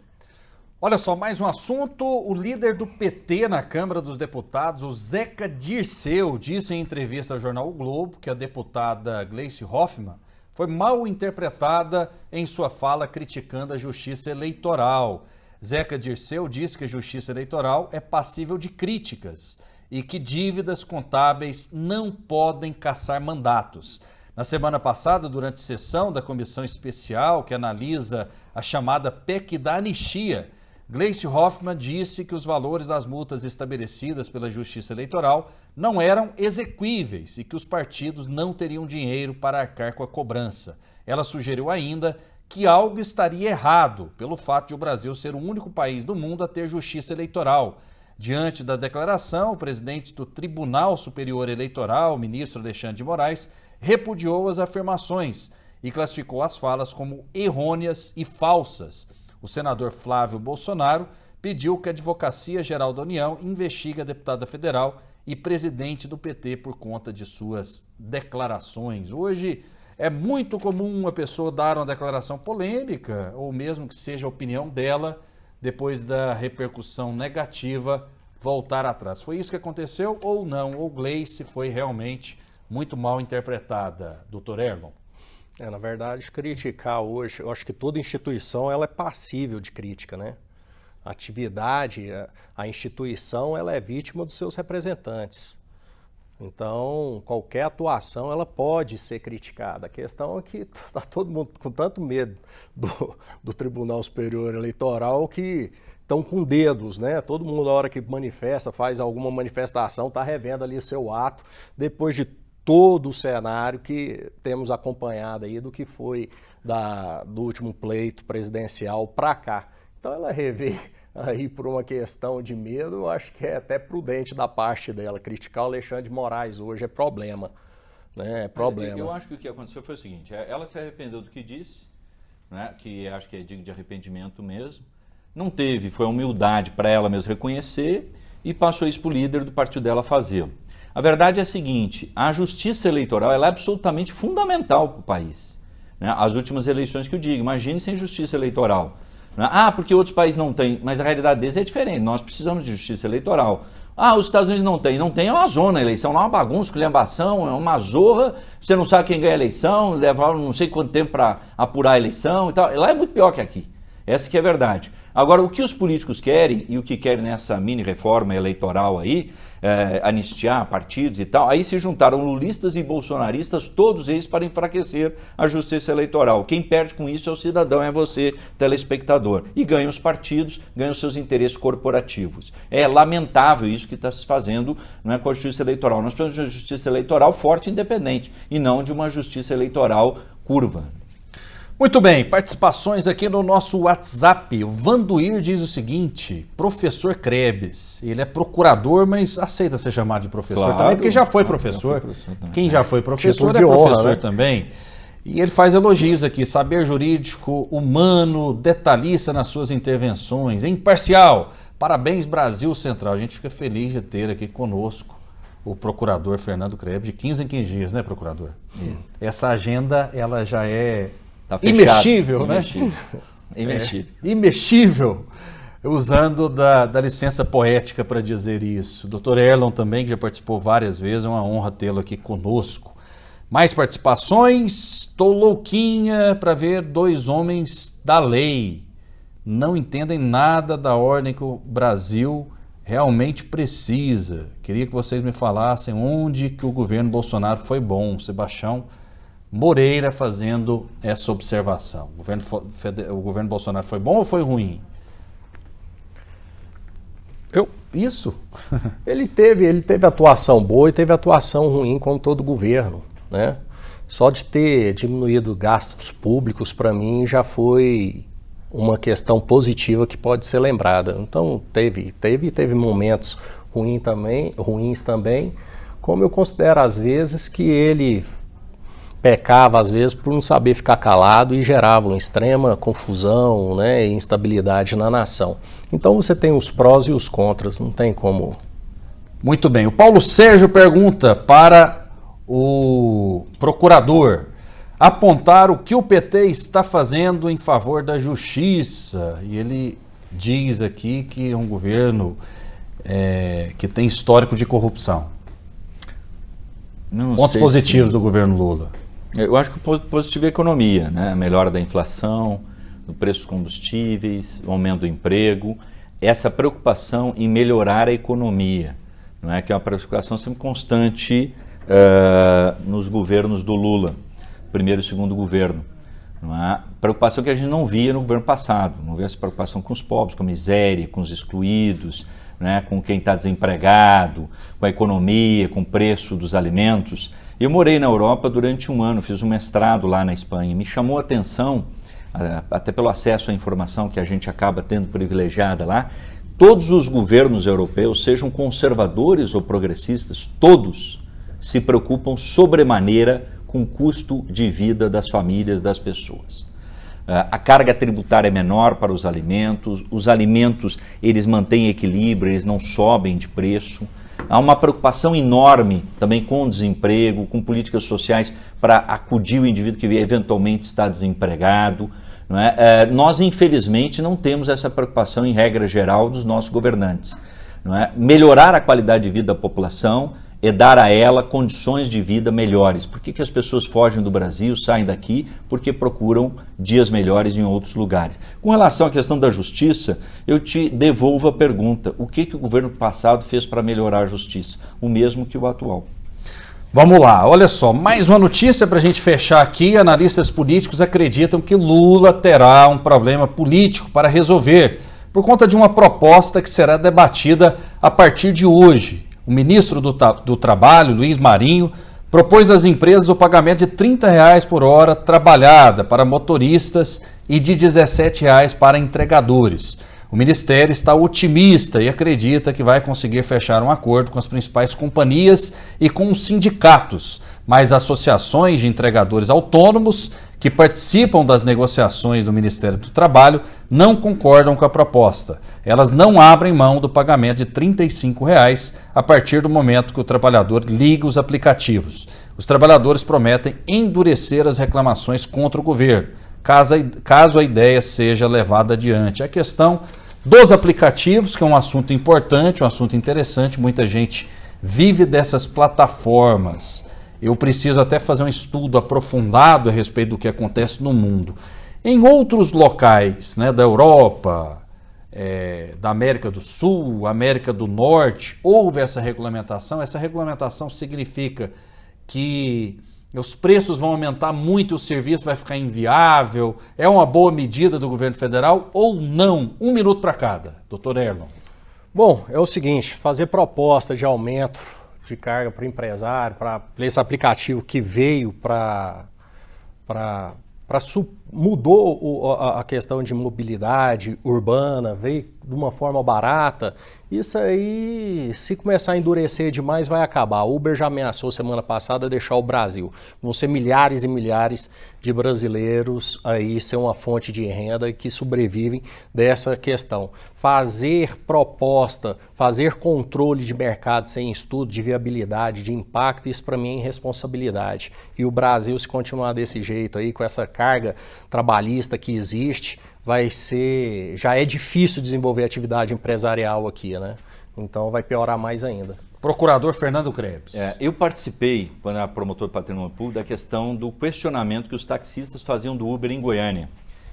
Speaker 2: Olha só, mais um assunto. O líder do PT na Câmara dos Deputados, o Zeca Dirceu, disse em entrevista ao jornal O Globo que a deputada Gleice Hoffmann foi mal interpretada em sua fala criticando a Justiça Eleitoral. Zeca Dirceu disse que a Justiça Eleitoral é passível de críticas e que dívidas contábeis não podem cassar mandatos. Na semana passada, durante sessão da comissão especial que analisa a chamada PEC da anistia, Gleice Hoffmann disse que os valores das multas estabelecidas pela Justiça Eleitoral não eram exequíveis e que os partidos não teriam dinheiro para arcar com a cobrança. Ela sugeriu ainda que algo estaria errado pelo fato de o Brasil ser o único país do mundo a ter justiça eleitoral. Diante da declaração, o presidente do Tribunal Superior Eleitoral, o ministro Alexandre de Moraes, repudiou as afirmações e classificou as falas como errôneas e falsas. O senador Flávio Bolsonaro pediu que a Advocacia Geral da União investigue a deputada federal e presidente do PT por conta de suas declarações. Hoje é muito comum uma pessoa dar uma declaração polêmica, ou mesmo que seja a opinião dela, depois da repercussão negativa, voltar atrás. Foi isso que aconteceu ou não? Ou Gleice foi realmente muito mal interpretada, doutor Erlon?
Speaker 4: Na verdade, criticar hoje, eu acho que toda instituição ela é passível de crítica, né? A atividade, a instituição, ela é vítima dos seus representantes. Então, qualquer atuação, ela pode ser criticada. A questão é que está todo mundo com tanto medo do Tribunal Superior Eleitoral que estão com dedos, né? Todo mundo, na hora que manifesta, faz alguma manifestação, está revendo ali o seu ato, depois de todo o cenário que temos acompanhado aí do que foi do último pleito presidencial para cá. Então ela rever aí por uma questão de medo, eu acho que é até prudente da parte dela. Criticar o Alexandre de Moraes hoje é problema, né? É problema.
Speaker 3: Eu acho que o que aconteceu foi o seguinte, ela se arrependeu do que disse, né? Que acho que é digno de arrependimento mesmo. Não teve, foi a humildade para ela mesmo reconhecer e passou isso para o líder do partido dela fazê-lo. A verdade é a seguinte, a justiça eleitoral ela é absolutamente fundamental para o país. Né? As últimas eleições que eu digo, imagine sem justiça eleitoral. Né? Porque outros países não têm, mas a realidade deles é diferente, nós precisamos de justiça eleitoral. Os Estados Unidos não tem é uma zona, a eleição lá é uma bagunça, esculhambação, é uma zorra, você não sabe quem ganha a eleição, leva não sei quanto tempo para apurar a eleição e tal. Lá é muito pior que aqui, essa que é a verdade. Agora, o que os políticos querem, e o que querem nessa mini-reforma eleitoral aí, anistiar partidos e tal, aí se juntaram lulistas e bolsonaristas, todos eles para enfraquecer a justiça eleitoral. Quem perde com isso é o cidadão, é você, telespectador. E ganha os partidos, ganha os seus interesses corporativos. É lamentável isso que está se fazendo, não é, com a justiça eleitoral. Nós precisamos de uma justiça eleitoral forte e independente, e não de uma justiça eleitoral curva.
Speaker 2: Muito bem, participações aqui no nosso WhatsApp. O Vanduir diz o seguinte: professor Krebs, ele é procurador, mas aceita ser chamado de professor
Speaker 3: Claro,
Speaker 2: também, porque já foi professor. Quem já foi professor
Speaker 4: Título
Speaker 2: é
Speaker 4: de honra,
Speaker 2: professor
Speaker 4: né?
Speaker 2: também. E ele faz elogios aqui: saber jurídico, humano, detalhista nas suas intervenções, imparcial. Parabéns, Brasil Central. A gente fica feliz de ter aqui conosco o procurador Fernando Krebs, de 15 em 15 dias, né, procurador?
Speaker 3: Isso.
Speaker 2: Essa agenda, ela já é
Speaker 3: Tá fechado.
Speaker 2: imexível, né?
Speaker 3: Imexível.
Speaker 2: Imexível, usando da licença poética para dizer isso. Dr. Erlon também, que já participou várias vezes, é uma honra tê-lo aqui conosco. Mais participações? Estou louquinha para ver dois homens da lei. Não entendem nada da ordem que o Brasil realmente precisa. Queria que vocês me falassem onde que o governo Bolsonaro foi bom. Sebastião Moreira fazendo essa observação. O governo Bolsonaro foi bom ou foi ruim? Isso?
Speaker 4: Ele teve atuação boa e teve atuação ruim, como todo governo, né? Só de ter diminuído gastos públicos, para mim, já foi uma questão positiva que pode ser lembrada. Então, teve momentos ruins também, como eu considero, às vezes, que ele pecava, às vezes, por não saber ficar calado e gerava uma extrema confusão, né, e instabilidade na nação. Então você tem os prós e os contras, não tem como...
Speaker 2: Muito bem. O Paulo Sérgio pergunta para o procurador apontar o que o PT está fazendo em favor da justiça. E ele diz aqui que é um governo que tem histórico de corrupção. Pontos positivos do governo Lula.
Speaker 3: Eu acho que o positivo é a economia, né? A melhora da inflação, do preço dos combustíveis, o aumento do emprego, essa preocupação em melhorar a economia, não é? Que é uma preocupação sempre constante nos governos do Lula, primeiro e segundo governo. Não é? Preocupação que a gente não via no governo passado, não via essa preocupação com os pobres, com a miséria, com os excluídos, né? Com quem está desempregado, com a economia, com o preço dos alimentos. Eu morei na Europa durante um ano, fiz um mestrado lá na Espanha. Me chamou a atenção, até pelo acesso à informação que a gente acaba tendo privilegiada lá, todos os governos europeus, sejam conservadores ou progressistas, todos se preocupam sobremaneira com o custo de vida das famílias, das pessoas. A carga tributária é menor para os alimentos eles mantêm equilíbrio, eles não sobem de preço. Há uma preocupação enorme também com o desemprego, com políticas sociais para acudir o indivíduo que eventualmente está desempregado. Não é? Nós, infelizmente, não temos essa preocupação em regra geral dos nossos governantes. Não é? Melhorar a qualidade de vida da população é dar a ela condições de vida melhores. Por que as pessoas fogem do Brasil, saem daqui? Porque procuram dias melhores em outros lugares. Com relação à questão da justiça, eu te devolvo a pergunta: o que o governo passado fez para melhorar a justiça? O mesmo que o atual.
Speaker 2: Vamos lá, olha só, mais uma notícia para a gente fechar aqui. Analistas políticos acreditam que Lula terá um problema político para resolver por conta de uma proposta que será debatida a partir de hoje. O ministro do Trabalho, Luiz Marinho, propôs às empresas o pagamento de R$ 30 por hora trabalhada para motoristas e de R$ 17 para entregadores. O Ministério está otimista e acredita que vai conseguir fechar um acordo com as principais companhias e com os sindicatos, mas associações de entregadores autônomos que participam das negociações do Ministério do Trabalho não concordam com a proposta. Elas não abrem mão do pagamento de R$ 35 a partir do momento que o trabalhador liga os aplicativos. Os trabalhadores prometem endurecer as reclamações contra o governo, caso a ideia seja levada adiante. A questão dos aplicativos, que é um assunto importante, um assunto interessante, muita gente vive dessas plataformas. Eu preciso até fazer um estudo aprofundado a respeito do que acontece no mundo. Em outros locais, né, da Europa, da América do Sul, América do Norte, houve essa regulamentação. Essa regulamentação significa que os preços vão aumentar muito, o serviço vai ficar inviável. É uma boa medida do governo federal ou não? 1 minuto para cada. Dr. Erlon.
Speaker 4: Bom, é o seguinte, fazer proposta de aumento de carga para o empresário, para esse aplicativo que veio para mudou a questão de mobilidade urbana, veio de uma forma barata. Isso aí, se começar a endurecer demais, vai acabar. A Uber já ameaçou semana passada deixar o Brasil. Vão ser milhares e milhares de brasileiros aí ser uma fonte de renda que sobrevivem dessa questão. Fazer proposta, fazer controle de mercado sem estudo de viabilidade, de impacto, isso para mim é irresponsabilidade. E o Brasil, se continuar desse jeito aí, com essa carga trabalhista que existe, já é difícil desenvolver atividade empresarial aqui, né? Então vai piorar mais ainda.
Speaker 2: Procurador Fernando Krebs.
Speaker 3: Eu participei, quando era promotor de patrimônio público, da questão do questionamento que os taxistas faziam do Uber em Goiânia.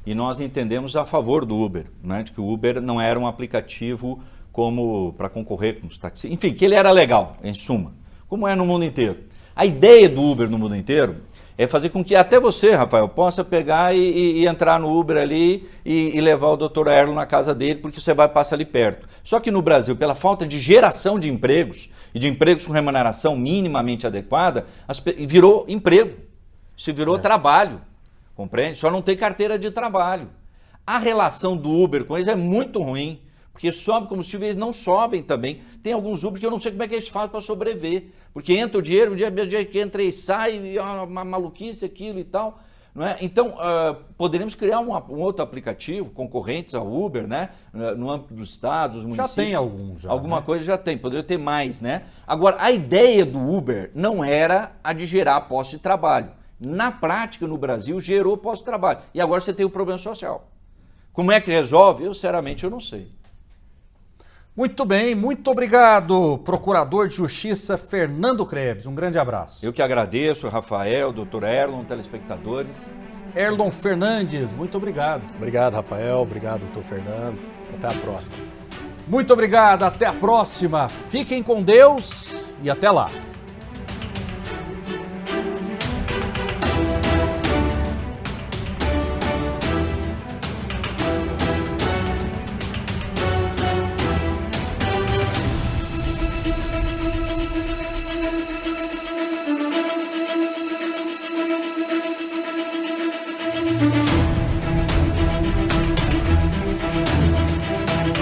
Speaker 3: E nós entendemos a favor do Uber, né? De que o Uber não era um aplicativo como para concorrer com os taxistas. Enfim, que ele era legal, em suma, como é no mundo inteiro. A ideia do Uber no mundo inteiro é fazer com que até você, Rafael, possa pegar e entrar no Uber ali e levar o Dr. Erlon na casa dele, porque você vai passar ali perto. Só que no Brasil, pela falta de geração de empregos, e de empregos com remuneração minimamente adequada, virou emprego, se virou trabalho, compreende? Só não tem carteira de trabalho. A relação do Uber com eles é muito ruim, porque sobe combustível, eles não sobem também. Tem alguns Uber que eu não sei como é que eles fazem para sobreviver, porque entra o dinheiro, o dia que entra e sai, uma maluquice aquilo e tal. Não é? Então, poderíamos criar um outro aplicativo, concorrentes ao Uber, né? No âmbito dos estados, dos municípios.
Speaker 2: Já tem alguns.
Speaker 3: Alguma coisa já tem, poderia ter mais, né? Agora, a ideia do Uber não era a de gerar posto de trabalho. Na prática, no Brasil, gerou posto de trabalho. E agora você tem o problema social. Como é que resolve? Eu, sinceramente, eu não sei.
Speaker 2: Muito bem, muito obrigado, Procurador de Justiça Fernando Krebs. Um grande abraço.
Speaker 3: Eu que agradeço, Rafael, Dr. Erlon, telespectadores.
Speaker 2: Erlon Fernandes, muito obrigado.
Speaker 4: Obrigado, Rafael. Obrigado, doutor Fernando. Até a próxima.
Speaker 2: Muito obrigado, até a próxima. Fiquem com Deus e até lá.